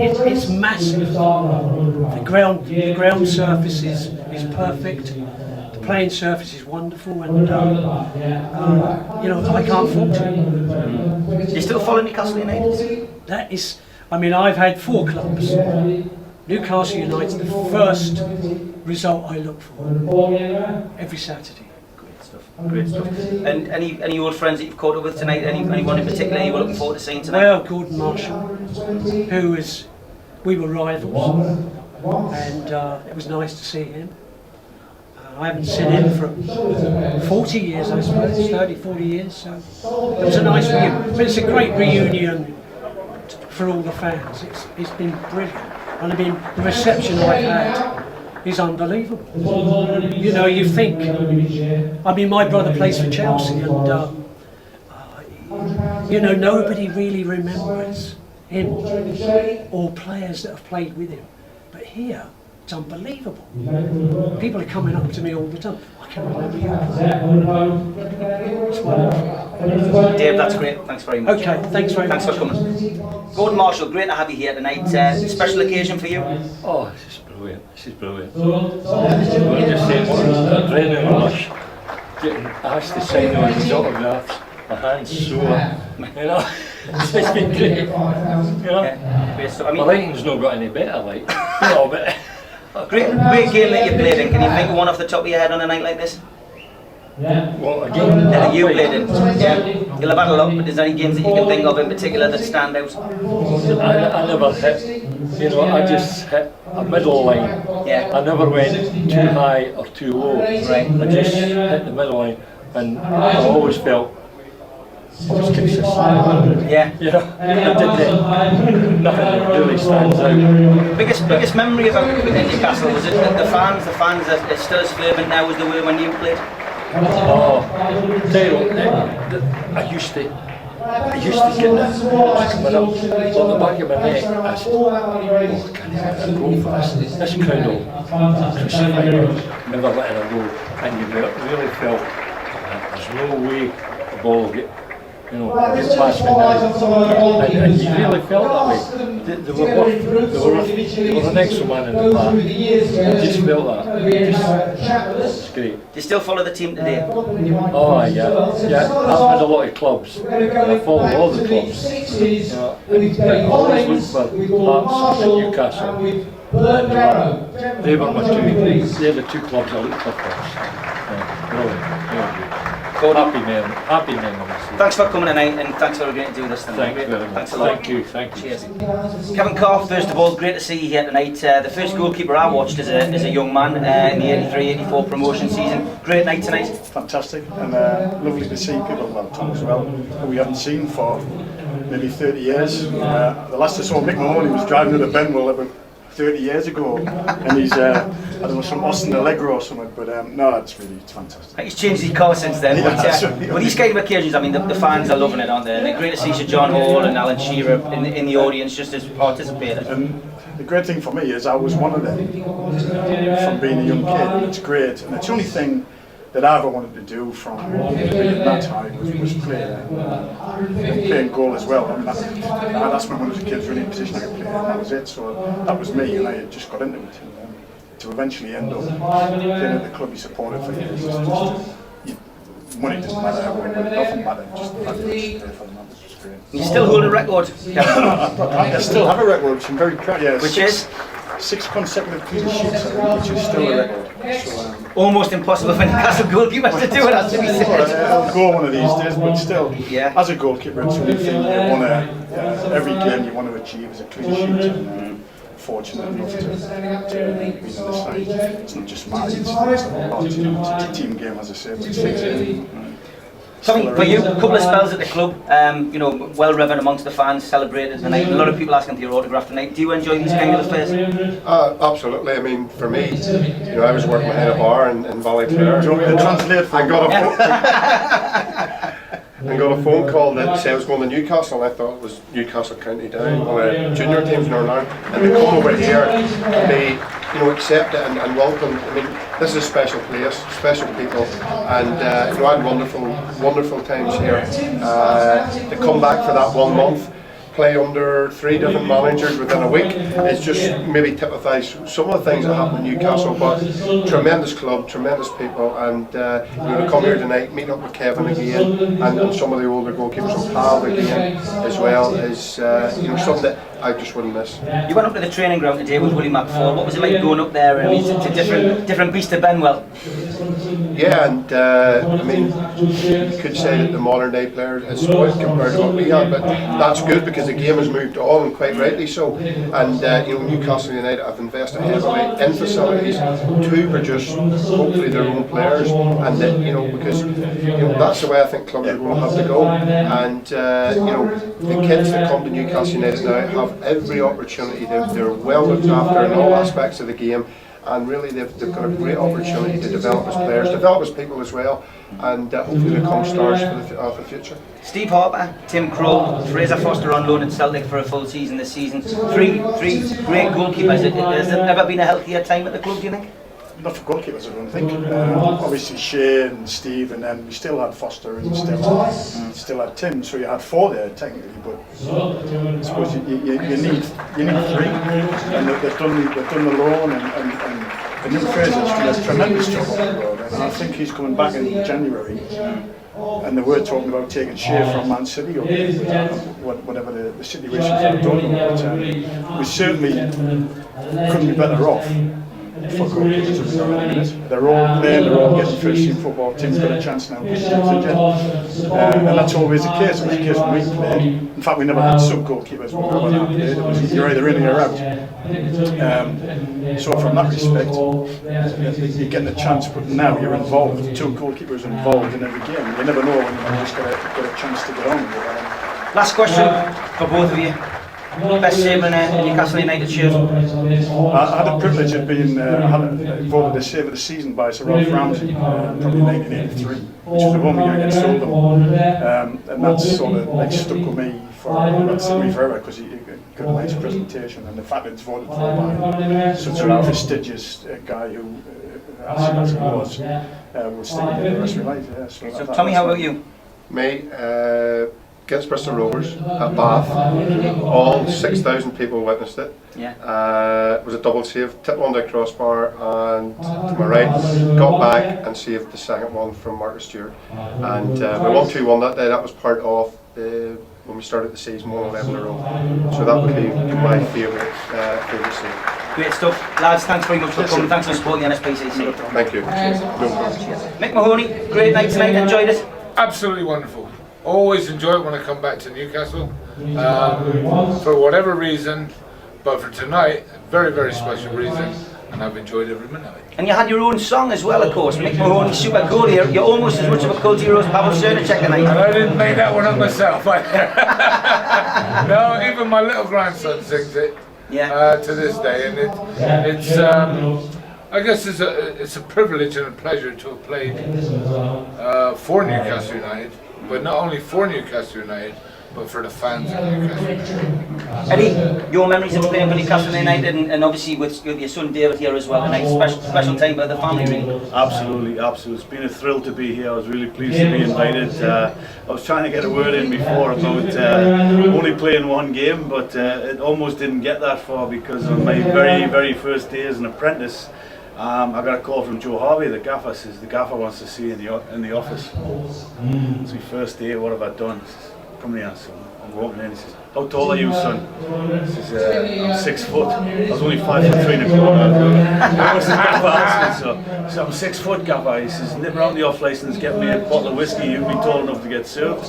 it's massive. The ground surface is perfect. The playing surface is wonderful, and I can't fault it. You still follow Newcastle United? That is, I mean, I've had 4 clubs. Newcastle United's the first result I look for every Saturday. Great stuff. And any old friends that you've caught up with tonight? Anyone in particular you were looking forward to seeing tonight? Well, Gordon Marshall, we were rivals, and it was nice to see him. I haven't seen him for 40 years, I suppose, 30, 40 years, so it was a nice reunion. But it's a great reunion for all the fans. It's been brilliant. And I mean, the reception I've had is unbelievable. You know, you think, I mean, my brother plays for Chelsea, and you know, nobody really remembers him or players that have played with him. But here, it's unbelievable. People are coming up to me all the time. I can remember you. It's wonderful. Dave, that's great. Thanks very much. Okay, thanks very much. Thanks for coming. Gordon Marshall, great to have you here tonight. Special occasion for you? Oh, this is brilliant. This is brilliant. We're just saying, what is the adrenaline rush? Getting asked to sign all these autographs. My hands sore. You know, it's been great. You know, Yeah. I mean, my writing's not got any better, like, you know, but. Great game that you played in. Can you think of one off the top of your head on a night like this? Well, again, That you played in. Yeah. You'll have had a lot, but is there any games that you can think of in particular that stand out? I never hit, you know, I just hit a middle line. Yeah. I never went too high or too low. Right. I just hit the middle line, and I always felt I was consistent. Yeah. You know, I did that. Nothing really stands out. Biggest memory about Newcastle, was it the fans? The fans are still as fervent now as they were when you played? Oh, tell you what, I used to get that coming up on the back of my neck. I said, oh, can I get a goal for this? This crowd will crucify me, never letting her go. And you really felt there's no way the ball will get, you know, get past me now. And you really felt that way. They were an extra man in the park. I just felt that. It's great. Do you still follow the team today? Oh yeah. I've had a lot of clubs. I follow all the clubs. I always look for Hearts and Newcastle. They were my two. They're the two clubs I looked for first. Brilliant. Happy memories. Thanks for coming tonight, and thanks for agreeing to do this. Thanks very much. Thanks a lot. Thank you. Cheers. Kevin Carr, first of all, great to see you here tonight. The first goalkeeper I watched as a young man in the 83-84 promotion season. Great night tonight. Fantastic, and lovely to see people, well, Tom as well, who we haven't seen for maybe 30 years. The last I saw Mick Mahoney was driving to the Benwell about 30 years ago, and he's I don't know, some Austin Allegro or something, but no, it's fantastic. He's changed his car since then. Yeah, but these kind of occasions, I mean, the fans are loving it, aren't they? And great to see Sir John Hall and Alan Shearer in the audience just as participated. And the great thing for me is I was one of them from being a young kid. It's great, and it's the only thing that I ever wanted to do from being that high was playing goal as well. I mean, that's when I was a kid, really in a position I could play, and that was it. So that was me, and I had just got into it. And, to eventually end up playing at the club you supported for years, money doesn't matter, nothing mattered, just the fact that I was there for them, that was just great. You still hold a record? I still have a record, which I'm very proud of. Yeah, which is? 6 consecutive clean sheets, which is still a record. So, almost impossible for Newcastle goalkeepers to do it, has to be said. I'll go one of these days, but still, as a goalkeeper, it's one thing you want to, every game you want to achieve is a clean sheet. And, fortunate enough to be on this side. It's not just mine, it's a team game, as I said, but it's Tommy, for you, a couple of spells at the club, you know, well revered amongst the fans, celebrated tonight. A lot of people asking for your autograph tonight. Do you enjoy these kind of affairs? Absolutely. I mean, for me, you know, I was working behind a bar in Ballyclare. Do you want me to translate? I got a phone call that said I was going to Newcastle, and I thought it was Newcastle County Down, one of the junior teams in Northern Ireland, and to come over here and be, you know, accepted and welcomed. I mean, this is a special place, special people, and you know, I had wonderful times here. To come back for that 1 month, play under 3 different managers within a week, it's just maybe typifies some of the things that happen in Newcastle. But tremendous club, tremendous people, and you know, to come here tonight, meet up with Kevin again, and some of the older goalkeepers and Pal again as well, is you know, something that I just wouldn't miss. You went up to the training ground today with Willie McFall. What was it like going up there to different beasts to Benwell? Yeah, and I mean, you could say that the modern day player is spoiled compared to what we had, but that's good because the game has moved on, and quite rightly so. And you know, Newcastle United have invested heavily in facilities to produce hopefully their own players, and that, you know, because you know, that's the way I think clubs are going to have to go. And you know, the kids that come to Newcastle United now have every opportunity. They're well looked after in all aspects of the game. and really they've got a great opportunity to develop as players, develop as people as well, and hopefully become stars for the future. Steve Harper, Tim Krul, Fraser Foster on loan at Celtic for a full season this season. Three great goalkeepers. Has there ever been a healthier time at the club, do you think? Not for goalkeepers, I don't think. Obviously Shane and Steve, and then we still had Foster and still had Tim, so you had 4 there technically, but I suppose you need 3, and they've done the loan, and New Fraser's done a tremendous job on the road, and I think he's coming back in January. And they were talking about taking Shea from Man City or whatever the situations are done. But we certainly couldn't be better off for goalkeepers. They're all playing, they're all getting first team football. Tim's got a chance now. And that's always the case. It was the case when we played. In fact, we never had sub goalkeepers when we played. It was you're either in or you're out. So from that respect, you're getting a chance, but now you're involved. 2 goalkeepers involved in every game. You never know when you just got a chance to get on. Last question for both of you. Best save in a Newcastle United shirt? I had the privilege of being voted the save of the season by Sir Ralph Ramsey, probably 1983, which was the one year against Oldham. And that's sort of like stuck with me forever because he got a nice presentation, and the fact that it's voted for by such a prestigious guy who, as he was, will stay with the rest of your life. Yeah, so Tommy, how about you? Me, against Bristol Rovers at Bath, all 6,000 people witnessed it. Yeah. It was a double save, tipped one to crossbar, and to my right, got back and saved the second one from Marcus Stewart. And we won 2-1 that day. That was part of when we started the season 1-11 in a row. So that would be my favourite save. Great stuff. Lads, thanks very much for coming. Thanks for supporting the NSPCC. Thank you. Mick Mahoney, great night tonight. Enjoyed it? Absolutely wonderful. Always enjoy it when I come back to Newcastle, for whatever reason, but for tonight, very, very special reason, and I've enjoyed every minute of it. And you had your own song as well, of course. Mick Mahoney, super goalie. You're almost as much of a cult hero as Pavel Srnicek tonight. And I didn't make that one up myself. No, even my little grandson sings it to this day, and it's I guess it's a privilege and a pleasure to have played for Newcastle United. But not only for Newcastle United, but for the fans of Newcastle United. Eddie, your memories of playing for Newcastle United, and obviously with your son David here as well tonight, special time for the family, really. Absolutely. It's been a thrill to be here. I was really pleased to be invited. I was trying to get a word in before about only playing 1 game, but it almost didn't get that far because on my very, very first day as an apprentice, I got a call from Joe Harvey, the gaffer. Says the gaffer wants to see you in the office. It's my first day. What have I done? He says, come here, son. I'm walking in. He says, how tall are you, son? He says, I'm 6 foot. I was only 5'3" and a quarter. That was the gaffer asking, so I'm 6 foot, gaffer. He says, nip around the off license, get me a bottle of whiskey. You'll be tall enough to get served.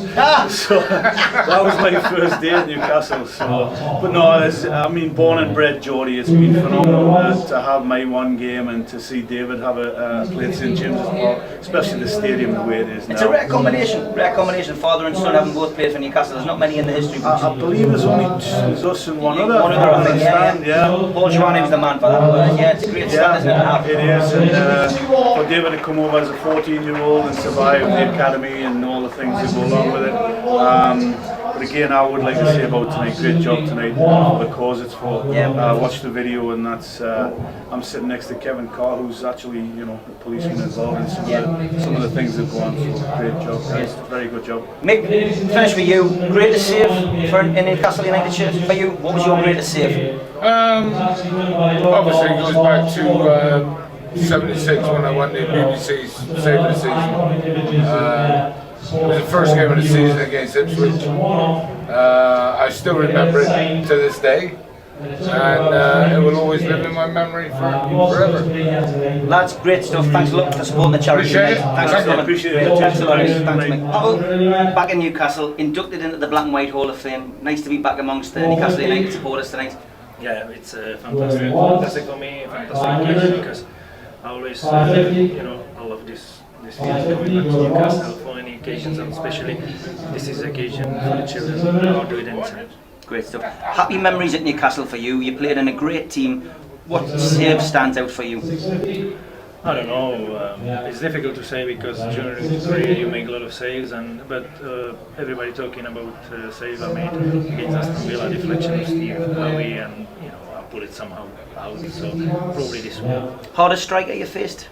So that was my first day at Newcastle. So, but no, I mean, born and bred Geordie. It's been phenomenal to have my 1 game and to see David have a play at St James's Park, especially the stadium the way it is now. It's a rare combination. Father and son having both played for Newcastle. There's not many in the history books. I believe there's only us and one other. I think, yeah. Paul Schwan was the man for that. But, yeah, it's a great start, isn't it? It is, and for David to come over as a 14-year-old and survive the academy and all the things that go along with it. But again, I would like to say about tonight, great job tonight for the cause it's for. I watched the video, and that's I'm sitting next to Kevin Carr, who's actually, a policeman involved in some of the things that go on. So great job, guys. Very good job. Mick, finish with you. Greatest save for in Newcastle United shirt for you. What was your greatest save? Obviously, it goes back to '76 when I won the BBC's Save of the Season. It was the first game of the season against Ipswich. I still remember it to this day, and it will always live in my memory forever. Lads, great stuff. Thanks a lot for supporting the charity. Appreciate it. Thanks for coming. Appreciate it. Thanks a lot. Thanks, Mick. Pavel, back in Newcastle, inducted into the Black and White Hall of Fame. Nice to be back amongst the Newcastle United supporters tonight. Yeah, it's fantastic for me, fantastic place, because I always, I love this feeling coming back to Newcastle for any occasions, and especially this is an occasion for the children. I'll do it anytime. Great stuff. Happy memories at Newcastle for you. You played in a great team. What save stands out for you? I don't know. It's difficult to say because during the career you make a lot of saves, but everybody talking about saves I made against Aston Villa, deflection of Steve Howie, and I put it somehow out. So probably this one. Hardest striker you faced?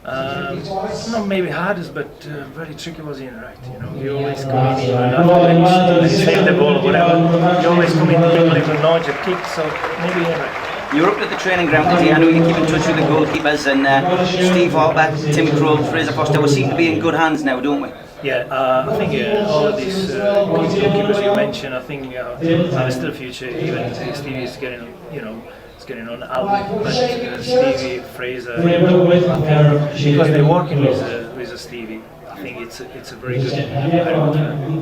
Not maybe hardest, but very tricky was Ian Wright. You always come in and you save the ball or whatever. You always come in the middle, even nudge a kick. So maybe Ian Wright. You're up at the training ground today. I know you keep in touch with the goalkeepers, and Steve Harper, Tim Krul, Fraser Foster. We seem to be in good hands now, don't we? Yeah, I think all of these goalkeepers you mentioned, I think have a still future. Even Stevie is getting, it's getting on album, but Stevie, Fraser, because they're working with Stevie. I think it's a very good.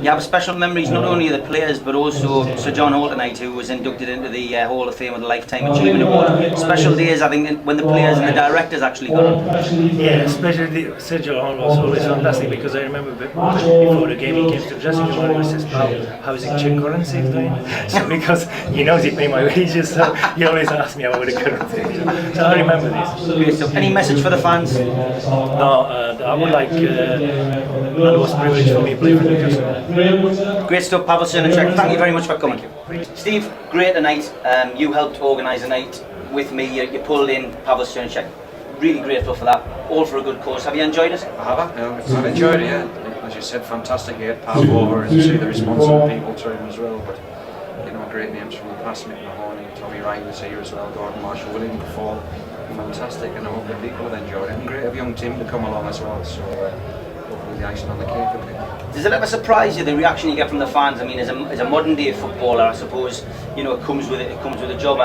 You have special memories not only of the players but also Sir John Hall tonight, who was inducted into the Hall of Fame with the Lifetime Achievement Award. Special days, I think, when the players and the directors actually got it. Yeah, especially Sir John Hall was always fantastic because I remember before the game he came to the dressing room and he says, "How is the Czech currency doing?" So because he knows he pay my wages, so he always asks me about the currency. So I remember this. Okay, so any message for the fans? No, I would like. And it was a privilege for me to play for Newcastle. Great stuff, Pavel Srnicek. Thank you very much for coming. Steve, great tonight. You helped organise the night with me. You pulled in Pavel Srnicek. Really grateful for that. All for a good cause. Have you enjoyed it? I have. I've enjoyed it, yeah. As you said, fantastic to get Pav over and to see the response of people to him as well. But great names from the past, Mick Mahoney, Tommy Ryan was here as well, Gordon Marshall, William Fall. Fantastic, and I hope that people have enjoyed it. And great of young Tim to come along as well. So. The icing on the cake of it. Does it ever surprise you the reaction you get from the fans? I mean, as a modern day footballer, I suppose it comes with it. It comes with a job.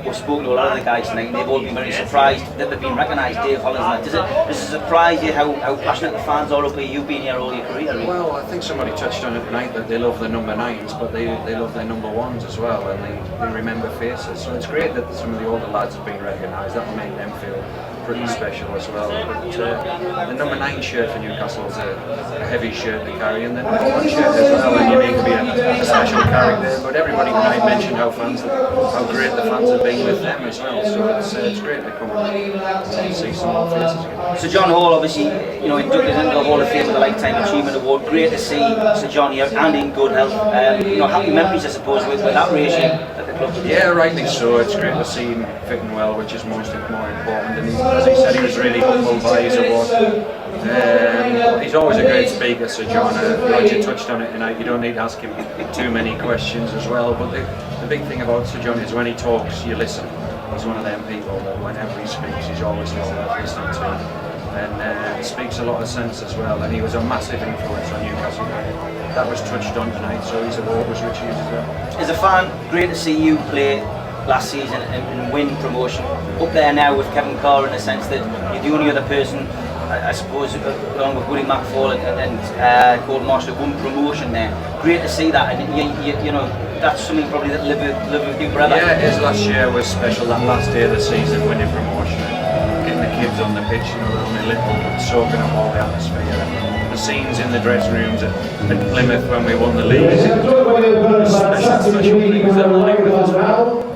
We've spoken to a lot of the guys tonight, and they've all been very surprised that they've been recognised. Dave Holland's and that. Does it surprise you how passionate the fans are up here? You've been here all your career. Really? Well, I think somebody touched on it tonight that they love the number 9s, but they love their number 1s as well, and they remember faces. So it's great that some of the older lads have been recognised. That will make them feel pretty special as well. But the number 9 shirt for Newcastle is a heavy shirt to carry, and the number 1 shirt as well, and you need to be a special character. But everybody tonight mentioned how great the fans have been with them as well. So it's great to come and see some more faces again. Sir John Hall, obviously, inducted into the Hall of Fame with the Lifetime Achievement Award. Great to see Sir John here and in good health. Happy memories, I suppose, with that regime at the club. Yeah, rightly so. It's great to see him fitting well, which is more important. And as he said, he was really humbled by his award. He's always a great speaker, Sir John. Roger touched on it tonight. You don't need to ask him too many questions as well. But the big thing about Sir John is when he talks, you listen. He's one of them people that whenever he speaks, he's always worth listening to. And he speaks a lot of sense as well. And he was a massive influence on Newcastle United. That was touched on tonight, so his award was rich used as well. As a fan, great to see you play last season and win promotion. Up there now with Kevin Carr, in the sense that you're the only other person, I suppose, along with Willie McFall and Gordon Marshall, won promotion there. Great to see that, and that's something probably that live with you forever. Yeah, his last year was special. That last day of the season, winning promotion, getting the kids on the pitch, they're only little, soaking up all the atmosphere. The scenes in the dressing rooms at Plymouth when we won the league. Special things that we'll live with as well.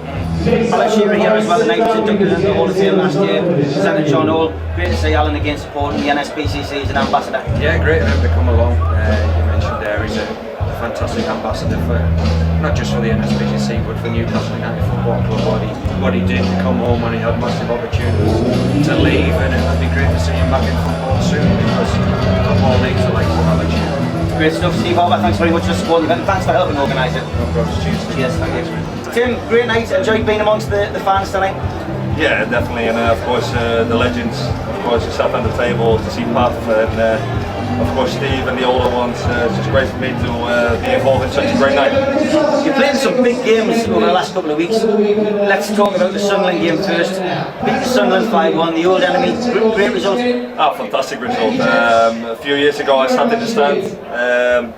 Alan Shearer here as well tonight, was inducted into the Hall of Fame last year. Senator John Hall, great to see Alan again supporting the NSPCC as an ambassador. Yeah, great of him to come along. You mentioned there he's a fantastic ambassador for not just for the NSPCC but for Newcastle United Football Club. What he did to come home when he had massive opportunities to leave, and it would be great to see him back in football soon because football needs the likes of Alan Shearer. Great stuff, Steve Harper. Thanks very much for supporting the event. Thanks for helping organise it. No problem. Cheers, thank you. Tim, great night. Enjoyed being amongst the fans tonight. Yeah, definitely, and of course the legends. Of course, you sat on the table to see Pat and of course Steve and the older ones. It's just great for me to be involved in such a great night. You played some big games over the last couple of weeks. Let's talk about the Sunderland game first. Beat the Sunderland 5-1, the old enemy. Great result. Fantastic result. A few years ago I sat in the stand.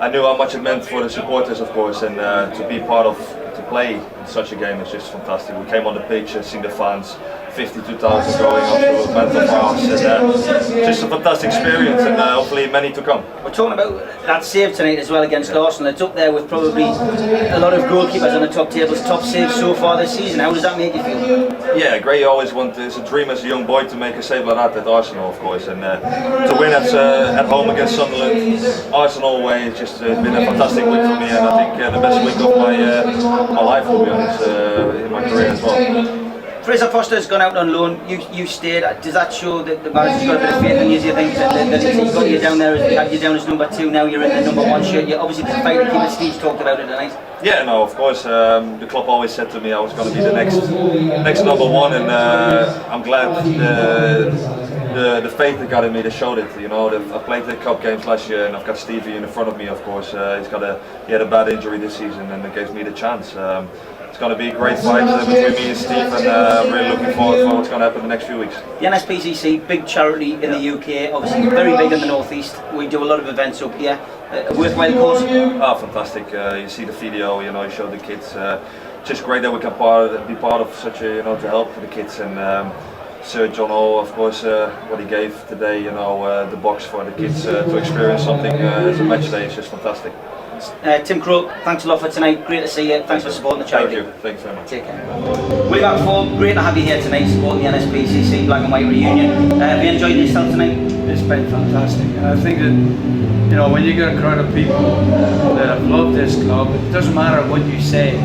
I knew how much it meant for the supporters, of course, and to be part of, to play in such a game is just fantastic. We came on the pitch, seen the fans, 52,000 going up to Mental France, and just a fantastic experience, and hopefully many to come. We're talking about that save tonight as well against Arsenal. It's up there with probably a lot of goalkeepers on the top tables, top saves so far this season. How does that make you feel? Yeah, great. You always want, it's a dream as a young boy to make a save like that at Arsenal, of course, and to win at home against Sunderland, Arsenal away, it's just been a fantastic week for me, and I think the best week of my life, to be honest, in my career as well. Fraser Foster's gone out on loan. You stayed. Does that show that the manager's got a bit of faith in you? Do you think that he's got you down there? He had you down as number 2. Now you're in the number 1 shirt. You obviously the fight to keep it. Steve's talked about it tonight. Yeah, no, of course. The club always said to me I was going to be the next number 1, and I'm glad the faith they got in me, they showed it. You know, I played the cup games last year, and I've got Stevie in front of me. Of course, he had a bad injury this season, and it gave me the chance. It's going to be a great fight between me and Steve, and I'm really looking forward to what's going to happen in the next few weeks. The NSPCC, big charity in the UK, obviously very big in the northeast. We do a lot of events up here. A worthwhile cause? Oh, fantastic! You see the video, you know, you show the kids. Just great that we can be part of such a, to help the kids. And Sir John O, of course, what he gave today, the box for the kids to experience something as a match day is just fantastic. Tim Krul, thanks a lot for tonight. Great to see you. Thanks for supporting the charity. Thank you. Thanks very much. Take care. William McFall, great to have you here tonight supporting the NSPCC Black and White reunion. Have you enjoyed yourself tonight? It's been fantastic. And I think that, when you get a crowd of people that have loved this club, it doesn't matter what you say.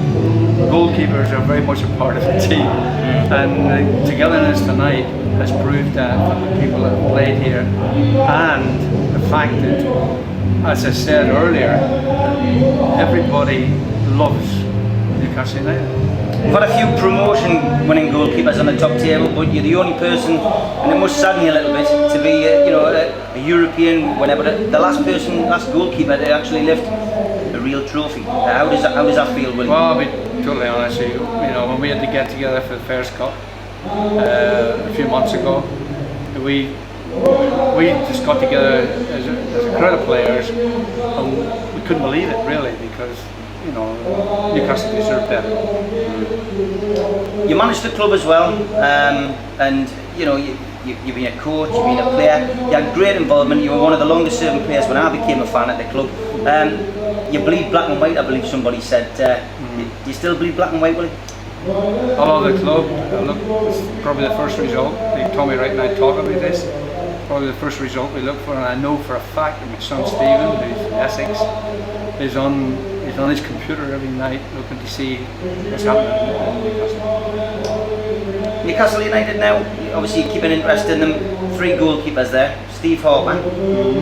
Goalkeepers are very much a part of the team. And the togetherness tonight has proved that from the people that have played here. And the fact that, as I said earlier, everybody loves Newcastle United. We've had a few promotion-winning goalkeepers on the top table, but you're the only person, and it must sadden you a little bit, to be a European winner, but the last goalkeeper to actually lift a real trophy. How does that feel, William? Well, I'll be totally honest with you. When we had to get together for the first cup a few months ago, we just got together as a crowd of players, and we couldn't believe it really, because Newcastle deserved better. You managed the club as well, and you've been a coach, you've been a player, you had great involvement, you were one of the longest serving players when I became a fan at the club. You bleed black and white, I believe somebody said. Do you still bleed black and white, Willie? I love the club. Look, it's probably the first result. Tommy Wright and I talk about this. Probably the first result we look for, and I know for a fact that my son Stephen, who's in Essex, is on his computer every night looking to see what's happening in Newcastle. Newcastle United now, obviously you keep an interest in them. 3 goalkeepers there. Steve Harper,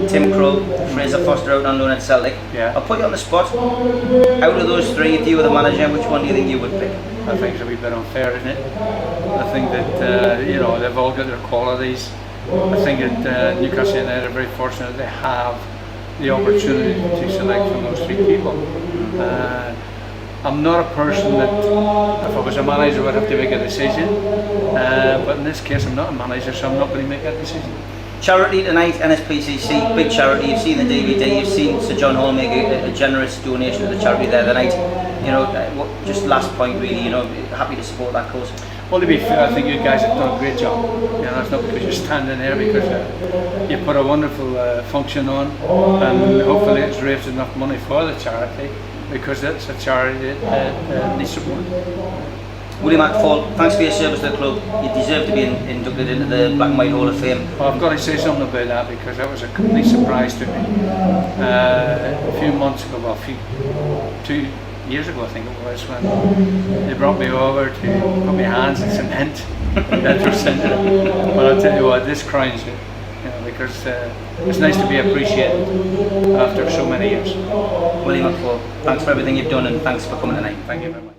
Tim Krul, Fraser Foster out on loan at Celtic. Yeah. I'll put you on the spot. Out of those 3, if you were the manager, which one do you think you would pick? I think it's a wee bit unfair, isn't it? I think that they've all got their qualities. I think that Newcastle United are very fortunate they have the opportunity to select from those 3 people. I'm not a person that, if I was a manager, would have to make a decision. But in this case, I'm not a manager, so I'm not going to make that decision. Charity tonight, NSPCC, big charity. You've seen the DVD, you've seen Sir John Hall make a generous donation to the charity there tonight. Just last point really, happy to support that cause. Well, to be fair, I think you guys have done a great job. It's not because you're standing there, because you put a wonderful function on, and hopefully it's raised enough money for the charity, because it's a charity that needs support. William McFall, thanks for your service to the club. You deserve to be inducted into the Black and White Hall of Fame. Well, I've got to say something about that, because that was a complete surprise to me. A few months ago, 2 years ago I think it was, when they brought me over to put my hands in cement. But I'll tell you what, this crowns it, because it's nice to be appreciated after so many years. William McFall, thanks for everything you've done, and thanks for coming tonight. Thank you very much.